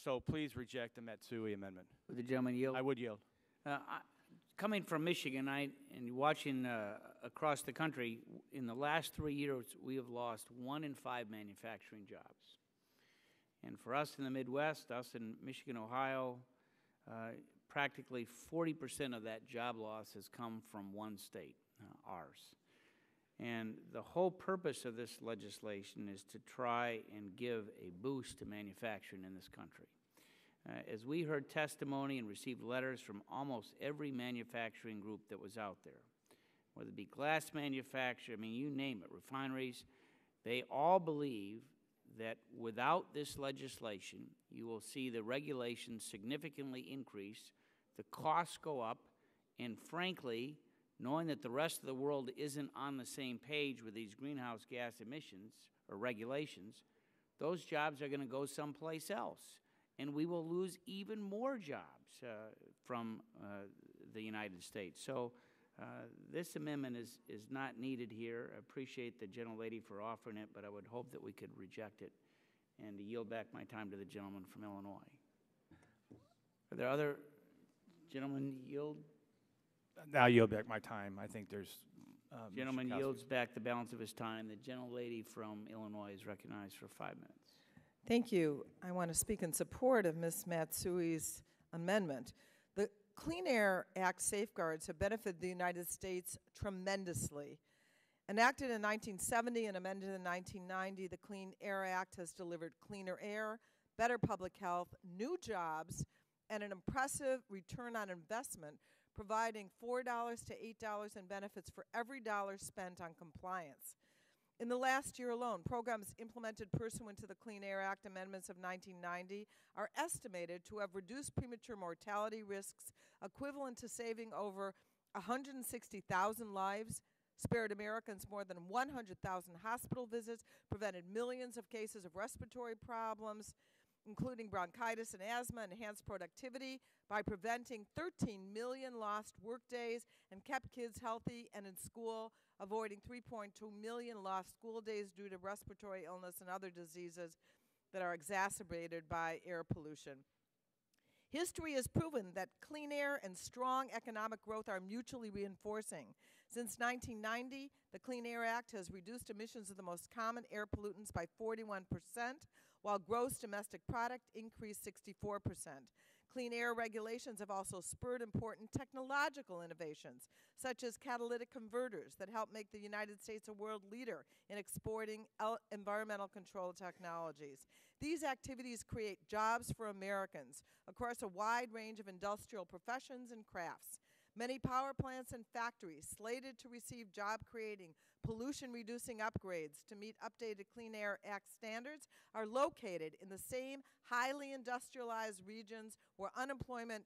So please reject the Matsui amendment. Would the gentleman yield? I would yield. Coming from Michigan, and watching across the country, in the last 3 years, we have lost 1 in 5 manufacturing jobs. And for us in the Midwest, us in Michigan, Ohio, practically 40% of that job loss has come from one state, ours. And the whole purpose of this legislation is to try and give a boost to manufacturing in this country. As we heard testimony and received letters from almost every manufacturing group that was out there, whether it be glass manufacturer, I mean, you name it, refineries, they all believe that without this legislation, you will see the regulations significantly increase, the costs go up, and frankly, knowing that the rest of the world isn't on the same page with these greenhouse gas emissions or regulations, those jobs are going to go someplace else. And we will lose even more jobs from the United States. So this amendment is not needed here. I appreciate the gentlelady for offering it, but I would hope that we could reject it and to yield back my time to the gentleman from Illinois. Are there other gentlemen yield? Now yield back my time. I think there's... Gentleman yields back the balance of his time. The gentlelady from Illinois is recognized for 5 minutes. Thank you. I want to speak in support of Ms. Matsui's amendment. The Clean Air Act safeguards have benefited the United States tremendously. Enacted in 1970 and amended in 1990, the Clean Air Act has delivered cleaner air, better public health, new jobs, and an impressive return on investment, providing $4 to $8 in benefits for every dollar spent on compliance. In the last year alone, programs implemented pursuant to the Clean Air Act amendments of 1990 are estimated to have reduced premature mortality risks equivalent to saving over 160,000 lives, spared Americans more than 100,000 hospital visits, prevented millions of cases of respiratory problems, including bronchitis and asthma, enhanced productivity by preventing 13 million lost workdays, and kept kids healthy and in school, avoiding 3.2 million lost school days due to respiratory illness and other diseases that are exacerbated by air pollution. History has proven that clean air and strong economic growth are mutually reinforcing. Since 1990, the Clean Air Act has reduced emissions of the most common air pollutants by 41%, while gross domestic product increased 64%. Clean air regulations have also spurred important technological innovations, such as catalytic converters that help make the United States a world leader in exporting environmental control technologies. These activities create jobs for Americans across a wide range of industrial professions and crafts. Many power plants and factories slated to receive job-creating, pollution-reducing upgrades to meet updated Clean Air Act standards are located in the same highly industrialized regions where unemployment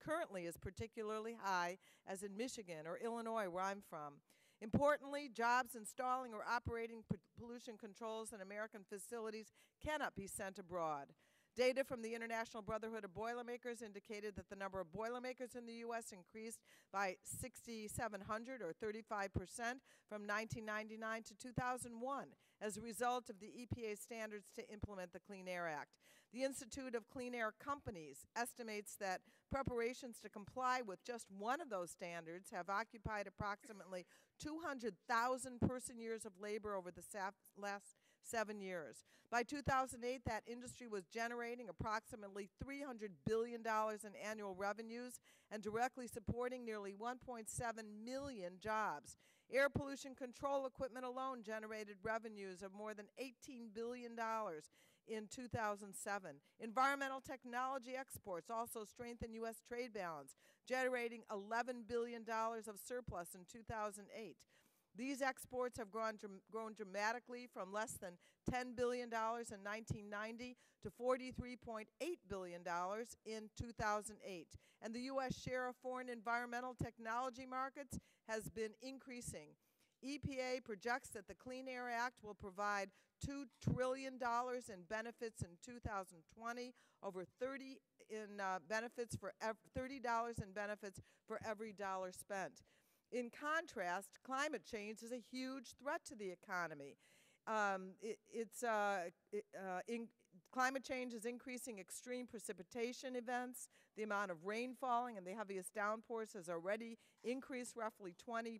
currently is particularly high, as in Michigan or Illinois, where I'm from. Importantly, jobs installing or operating pollution controls in American facilities cannot be sent abroad. Data from the International Brotherhood of Boilermakers indicated that the number of Boilermakers in the U.S. increased by 6,700 or 35% from 1999 to 2001 as a result of the EPA standards to implement the Clean Air Act. The Institute of Clean Air Companies estimates that preparations to comply with just one of those standards have occupied approximately 200,000 person-years of labor over the last 7 years. By 2008, that industry was generating approximately $300 billion in annual revenues and directly supporting nearly 1.7 million jobs. Air pollution control equipment alone generated revenues of more than $18 billion in 2007. Environmental technology exports also strengthened U.S. trade balance, generating $11 billion of surplus in 2008. These exports have grown dramatically from less than $10 billion in 1990 to $43.8 billion in 2008. And the U.S. share of foreign environmental technology markets has been increasing. EPA projects that the Clean Air Act will provide $2 trillion in benefits in 2020, over $30 in benefits for $30 in benefits for every dollar spent. In contrast, climate change is a huge threat to the economy. Climate change is increasing extreme precipitation events. The amount of rain falling and the heaviest downpours has already increased roughly 20%.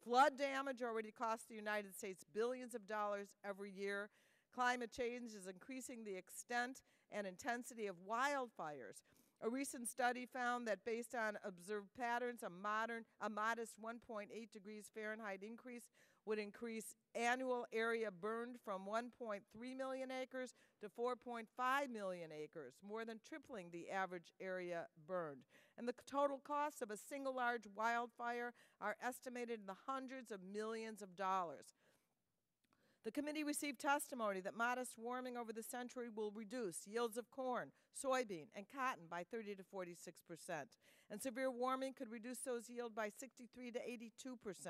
Flood damage already costs the United States billions of dollars every year. Climate change is increasing the extent and intensity of wildfires. A recent study found that based on observed patterns, a modest 1.8 degrees Fahrenheit increase would increase annual area burned from 1.3 million acres to 4.5 million acres, more than tripling the average area burned. And the total costs of a single large wildfire are estimated in the hundreds of millions of dollars. The committee received testimony that modest warming over the century will reduce yields of corn, soybean, and cotton by 30 to 46%. And severe warming could reduce those yields by 63 to 82%.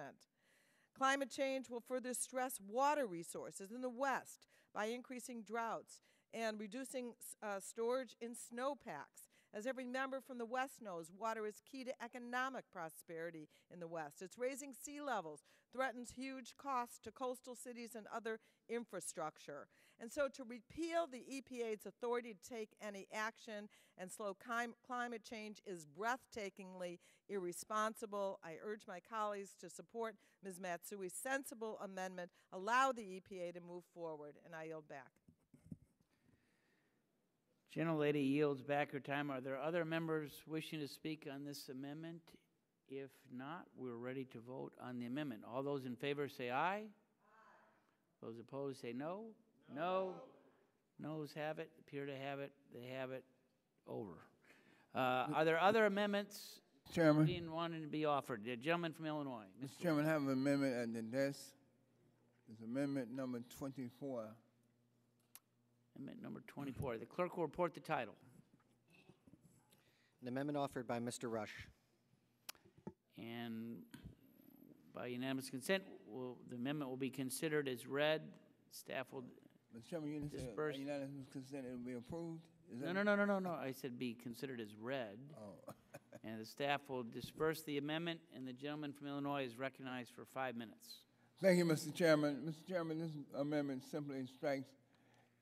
Climate change will further stress water resources in the West by increasing droughts and reducing storage in snowpacks. As every member from the West knows, water is key to economic prosperity in the West. It's raising sea levels, threatens huge costs to coastal cities and other infrastructure. And so to repeal the EPA's authority to take any action and slow climate change is breathtakingly irresponsible. I urge my colleagues to support Ms. Matsui's sensible amendment, allow the EPA to move forward, and I yield back. Gentlelady yields back her time. Are there other members wishing to speak on this amendment? If not, we're ready to vote on the amendment. All those in favor say aye. Aye. Those opposed say no. No. Noes have it, appear to have it. They have it. Over. Are there other amendments Chairman, being wanted to be offered? The gentleman from Illinois. Mr. Chairman, I have an amendment at the desk. It's amendment number 24. Amendment number 24. The clerk will report the title. An amendment offered by Mr. Rush. And by unanimous consent, the amendment will be considered as read. Staff will Mr. Chairman, you didn't disperse. say unanimous consent it will be approved? Is that No. I said be considered as read. Oh. And the staff will disperse the amendment, and the gentleman from Illinois is recognized for 5 minutes. Thank you, Mr. Chairman. Mr. Chairman, this amendment simply strikes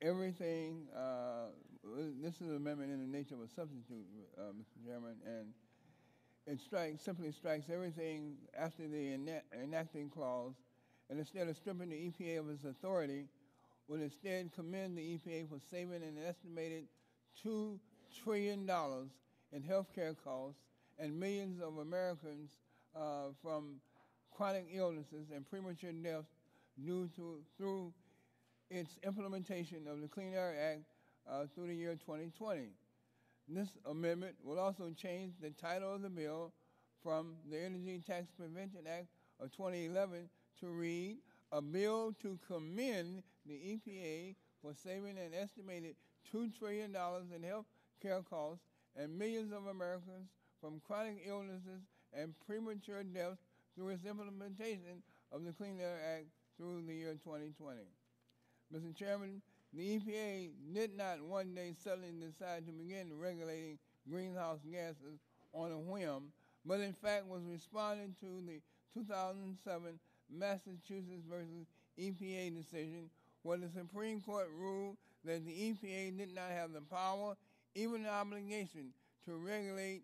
everything. This is an amendment in the nature of a substitute, Mr. Chairman, and it simply strikes everything after the enacting clause, and instead of stripping the EPA of its authority, will instead commend the EPA for saving an estimated $2 trillion in health care costs and millions of Americans from chronic illnesses and premature deaths through its implementation of the Clean Air Act through the year 2020. This amendment will also change the title of the bill from the Energy Tax Prevention Act of 2011 to read, "A bill to commend the EPA for saving an estimated $2 trillion in health care costs and millions of Americans from chronic illnesses and premature deaths through its implementation of the Clean Air Act through the year 2020. Mr. Chairman, the EPA did not one day suddenly decide to begin regulating greenhouse gases on a whim, but in fact was responding to the 2007 Massachusetts versus EPA decision, where the Supreme Court ruled that the EPA did not have the power, even the obligation to regulate,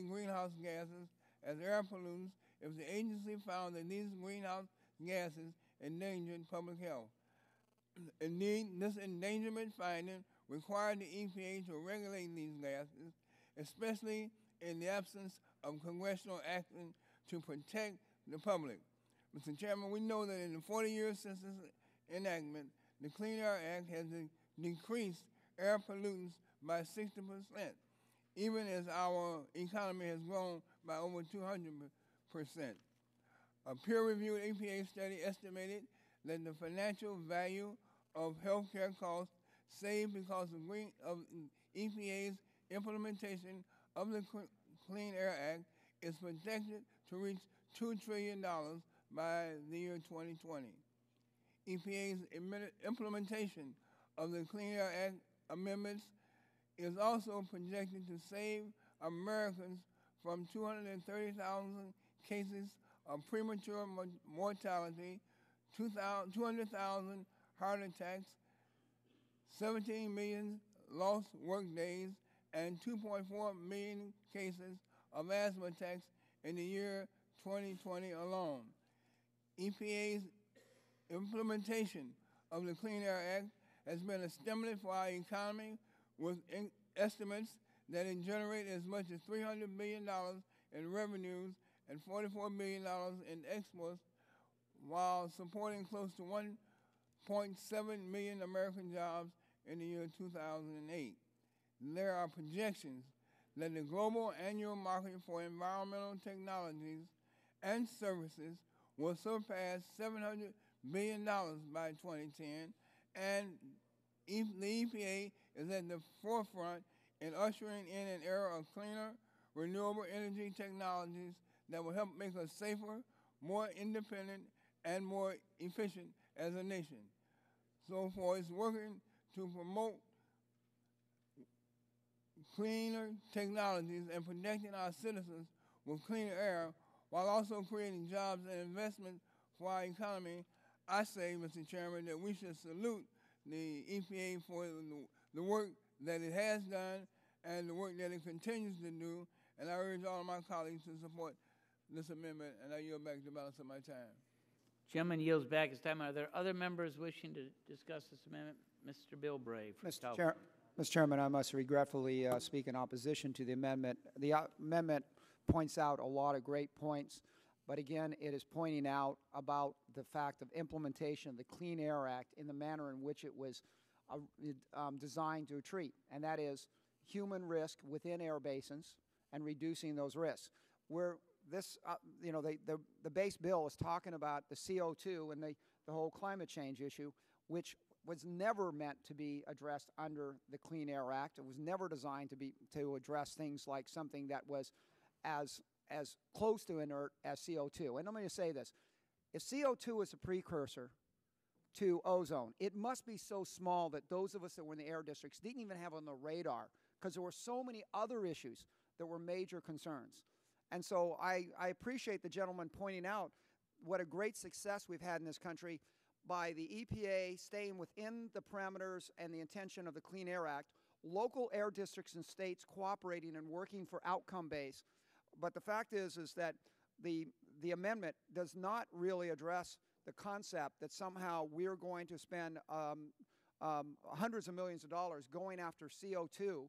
greenhouse gases as air pollutants if the agency found that these greenhouse gases endangered public health. Indeed, this endangerment finding required the EPA to regulate these gases, especially in the absence of congressional action to protect the public. Mr. Chairman, we know that in the 40 years since its enactment, the Clean Air Act has decreased air pollutants by 60%, even as our economy has grown by over 200%. A peer-reviewed EPA study estimated that the financial value of healthcare costs saved because of EPA's implementation of the Clean Air Act is projected to reach $2 trillion by the year 2020. EPA's implementation of the Clean Air Act amendments is also projected to save Americans from 230,000 cases of premature mortality, 200,000 heart attacks, 17 million lost work days, and 2.4 million cases of asthma attacks in the year 2020 alone. EPA's implementation of the Clean Air Act has been a stimulus for our economy, with estimates that it generated as much as $300 billion in revenues and $44 billion in exports, while supporting close to 1.7 million American jobs in the year 2008. There are projections that the global annual market for environmental technologies and services will surpass $700 billion by 2010, and the EPA is at the forefront in ushering in an era of cleaner, renewable energy technologies that will help make us safer, more independent, and more efficient as a nation. So for it's working to promote cleaner technologies and protecting our citizens with cleaner air while also creating jobs and investment for our economy, I say, Mr. Chairman, that we should salute the EPA for the work that it has done and the work that it continues to do, and I urge all of my colleagues to support this amendment, and I yield back the balance of my time. Gentleman yields back his time. Are there other members wishing to discuss this amendment? Mr. Bilbray. Mr. Chairman, I must regretfully speak in opposition to the amendment. The amendment points out a lot of great points, but again, it is pointing out about the fact of implementation of the Clean Air Act in the manner in which it was designed to treat, and that is human risk within air basins and reducing those risks. Where this, the base bill is talking about the CO2 and the whole climate change issue, which was never meant to be addressed under the Clean Air Act. It was never designed to address things like something that was as close to inert as CO2. And I'm going to say this. If CO2 is a precursor to ozone, it must be so small that those of us that were in the air districts didn't even have on the radar, because there were so many other issues that were major concerns. And so I appreciate the gentleman pointing out what a great success we've had in this country by the EPA staying within the parameters and the intention of the Clean Air Act, local air districts and states cooperating and working for outcome-based. But the fact is that the amendment does not really address the concept that somehow we're going to spend hundreds of millions of dollars going after CO2,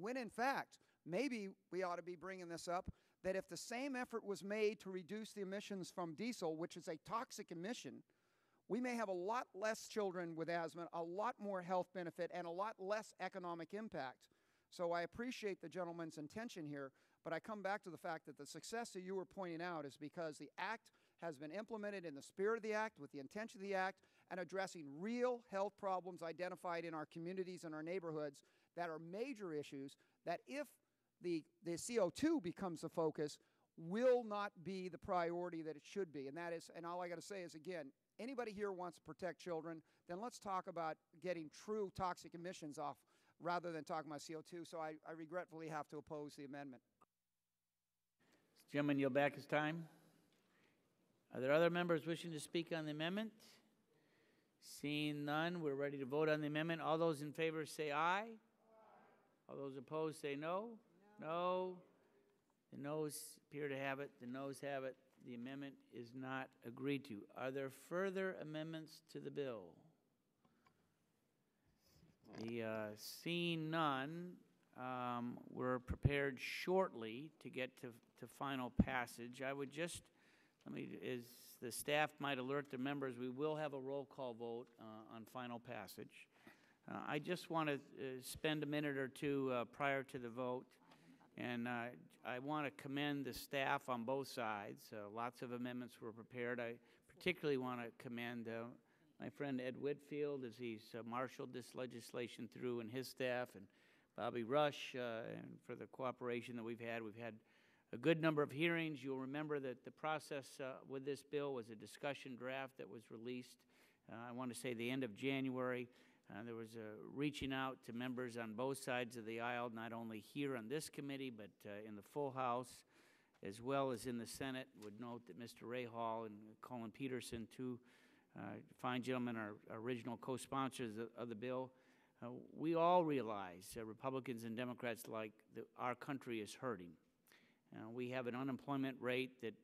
when in fact, maybe we ought to be bringing this up, that if the same effort was made to reduce the emissions from diesel, which is a toxic emission, we may have a lot less children with asthma, a lot more health benefit, and a lot less economic impact. So I appreciate the gentleman's intention here, but I come back to the fact that the success that you were pointing out is because the Act has been implemented in the spirit of the Act, with the intention of the Act, and addressing real health problems identified in our communities and our neighborhoods that are major issues that, if the CO2 becomes the focus, will not be the priority that it should be. And that is, and all I got to say is, again, anybody here wants to protect children, then let's talk about getting true toxic emissions off rather than talking about CO2. So I regretfully have to oppose the amendment. Gentleman, yield back his time. Are there other members wishing to speak on the amendment? Seeing none, we're ready to vote on the amendment. All those in favor say aye. All those opposed say no. No. The noes appear to have it. The noes have it. The amendment is not agreed to. Are there further amendments to the bill? Seeing none, we're prepared shortly to get to final passage. I would just, as the staff might alert the members, we will have a roll call vote on final passage. I just want to spend a minute or two prior to the vote, and I want to commend the staff on both sides. Lots of amendments were prepared. I particularly want to commend my friend Ed Whitfield as he's marshaled this legislation through, and his staff, and Bobby Rush and for the cooperation that we've had. We've had a good number of hearings. You'll remember that the process with this bill was a discussion draft that was released, I want to say the end of January. There was reaching out to members on both sides of the aisle, not only here on this committee, but in the full House, as well as in the Senate. Would note that Mr. Ray Hall and Colin Peterson, two fine gentlemen, are original co-sponsors of the bill. We all realize, Republicans and Democrats alike, that our country is hurting. We have an unemployment rate that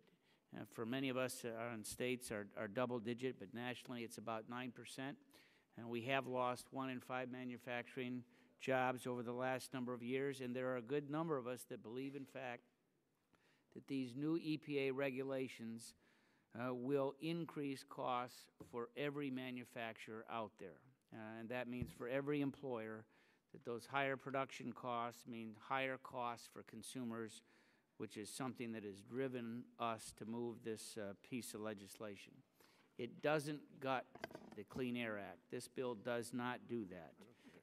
for many of us in states are double digit, but nationally it's about 9%. And we have lost 1 in 5 manufacturing jobs over the last number of years, and there are a good number of us that believe, in fact, that these new EPA regulations will increase costs for every manufacturer out there. And that means for every employer that those higher production costs mean higher costs for consumers, which is something that has driven us to move this piece of legislation. It doesn't gut the Clean Air Act. This bill does not do that.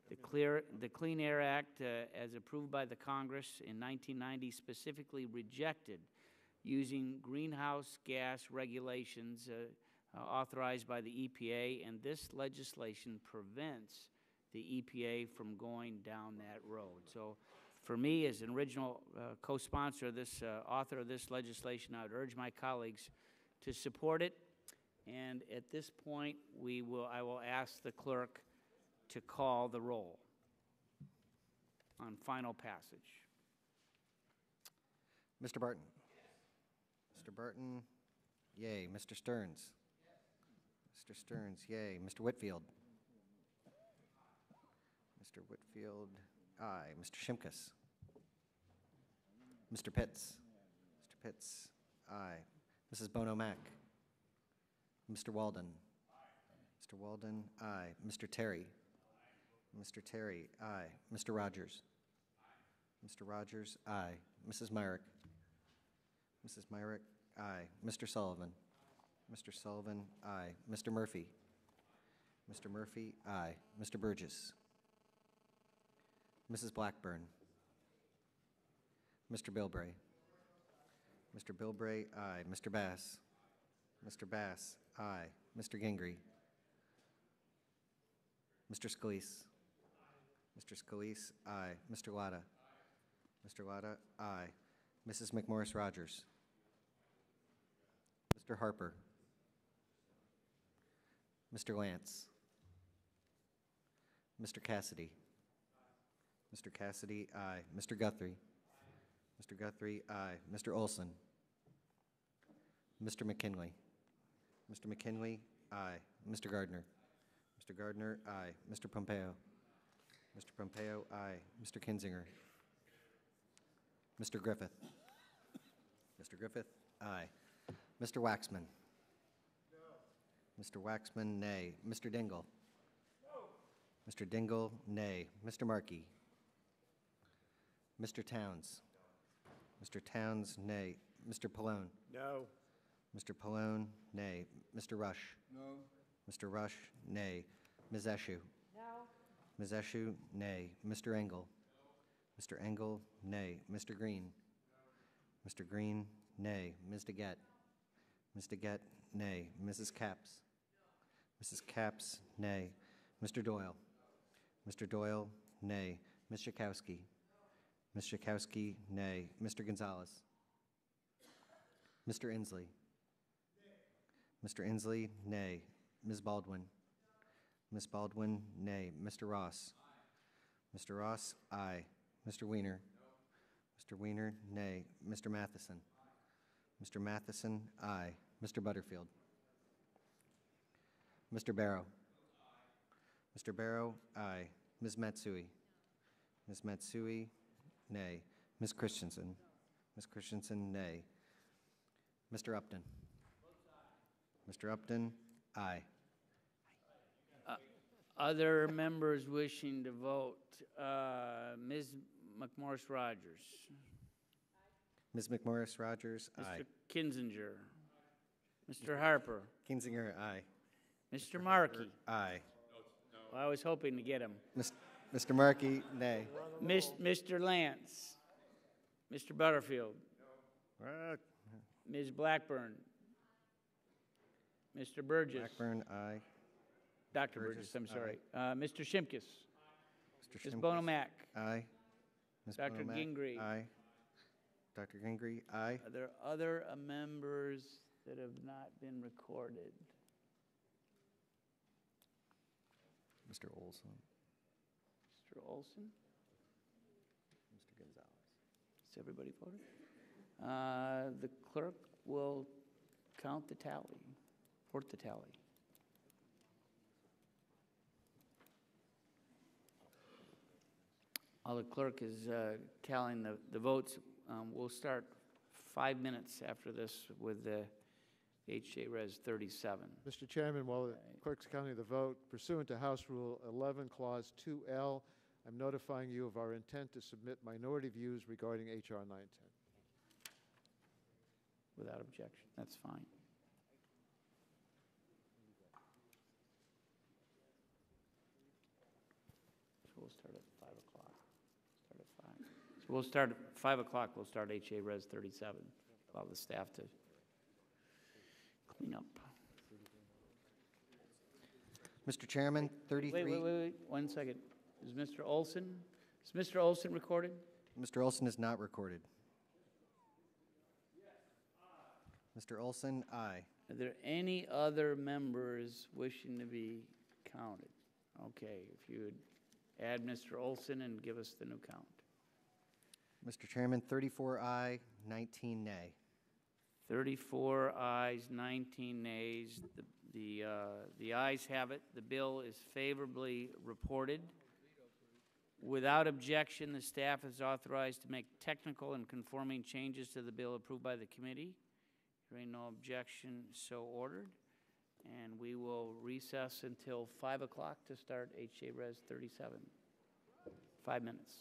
The Clean Air Act, as approved by the Congress in 1990, specifically rejected using greenhouse gas regulations authorized by the EPA, and this legislation prevents the EPA from going down that road. So for me, as an original co-sponsor, author of this legislation, I would urge my colleagues to support it. And at this point, I will ask the clerk to call the roll on final passage. Mr. Barton? Mr. Barton, yay. Mr. Stearns? Mr. Stearns, yay. Mr. Whitfield? Mr. Whitfield, aye. Mr. Shimkus? Mr. Pitts? Mr. Pitts, aye. Mrs. Bono-Mack? Mr. Walden? Aye. Mr. Walden, aye. Mr. Terry? Aye. Mr. Terry, aye. Mr. Rogers? Aye. Mr. Rogers, aye. Mrs. Myrick? Mrs. Myrick, aye. Mr. Sullivan? Mr. Sullivan, aye. Mr. Murphy? Mr. Murphy, aye. Mr. Burgess? Mrs. Blackburn? Mr. Bilbray? Mr. Bilbray, aye. Mr. Bass? Mr. Bass, aye. Mr. Gingrey? Mr. Scalise? Mr. Scalise, aye. Mr. Latta? Mr. Latta, aye. Mrs. McMorris Rogers? Mr. Harper? Mr. Lance? Mr. Cassidy? Mr. Cassidy, aye. Mr. Guthrie? Mr. Guthrie, aye. Mr. Olson? Mr. McKinley? Mr. McKinley, aye. Mr. Gardner? Mr. Gardner, aye. Mr. Pompeo? Mr. Pompeo, aye. Mr. Kinzinger? Mr. Griffith? Mr. Griffith, aye. Mr. Waxman? No. Mr. Waxman, nay. Mr. Dingle? No. Mr. Dingle, nay. Mr. Markey? Mr. Towns? Mr. Towns, nay. Mr. Pallone? No. Mr. Pallone, nay. Mr. Rush? No. Mr. Rush, nay. Ms. Eshu? No. Ms. Eshu, nay. Mr. Engel? No. Mr. Engel, nay. Mr. Green? No. Mr. Green, nay. Ms. DeGette? Ms. DeGette, nay. Mrs. Capps? Mrs. Capps, nay. Mr. Doyle? Mr. Doyle, nay. Ms. Schakowsky? Ms. Schakowsky, nay. Mr. Gonzalez? Mr. Inslee? Mr. Inslee, nay. Ms. Baldwin? Ms. Baldwin, nay. Mr. Ross? Mr. Ross, aye. Mr. Wiener? Mr. Weiner, nay. Mr. Matheson? Mr. Matheson, aye. Mr. Butterfield? Mr. Barrow? Mr. Barrow, aye. Ms. Matsui? Ms. Matsui, nay. Ms. Christensen? Ms. Christensen, nay. Mr. Upton? Mr. Upton, aye. Other members wishing to vote, Ms. McMorris Rogers. Ms. McMorris Rogers, aye. Mr. Kinzinger. Mr. Harper. Kinzinger, aye. Mr. Markey. Aye. Well, I was hoping to get him. Mr. Markey, nay. Mr. Lance. Mr. Butterfield. Ms. Blackburn. Mr. Burgess. Blackburn, aye. Dr. Burgess, I'm sorry. Mr. Shimkus. Mr. Ms. Shimkus, Bonomack. aye. Ms. Dr. Bonomack, Gingrey. aye. Dr. Gingrey, aye. Are there other members that have not been recorded? Mr. Olson. Mr. Olson? Mr. Gonzalez. Has everybody voted? The clerk will count the tally, report the tally. While the clerk is tallying the votes, we'll start 5 minutes after this with the HJ Res 37. Mr. Chairman, while the clerk's counting the vote, pursuant to House Rule 11, Clause 2L, I'm notifying you of our intent to submit minority views regarding H.R. 910. Without objection, that's fine. So we'll start at 5 o'clock. Start at 5. So we'll start at 5 o'clock. We'll start HA Res 37. Allow the staff to clean up. Mr. Chairman, 33. Wait. 1 second. Is Mr. Olson? Is Mr. Olson recorded? Mr. Olson is not recorded. Mr. Olson, aye. Are there any other members wishing to be counted? Okay, if you would add Mr. Olson and give us the new count. Mr. Chairman, 34 aye, 19 nay. 34 ayes, 19 nays. The ayes have it. The bill is favorably reported. Without objection, the staff is authorized to make technical and conforming changes to the bill approved by the committee. Hearing no objection, so ordered. And we will recess until 5 o'clock to start HA Res 37. 5 minutes.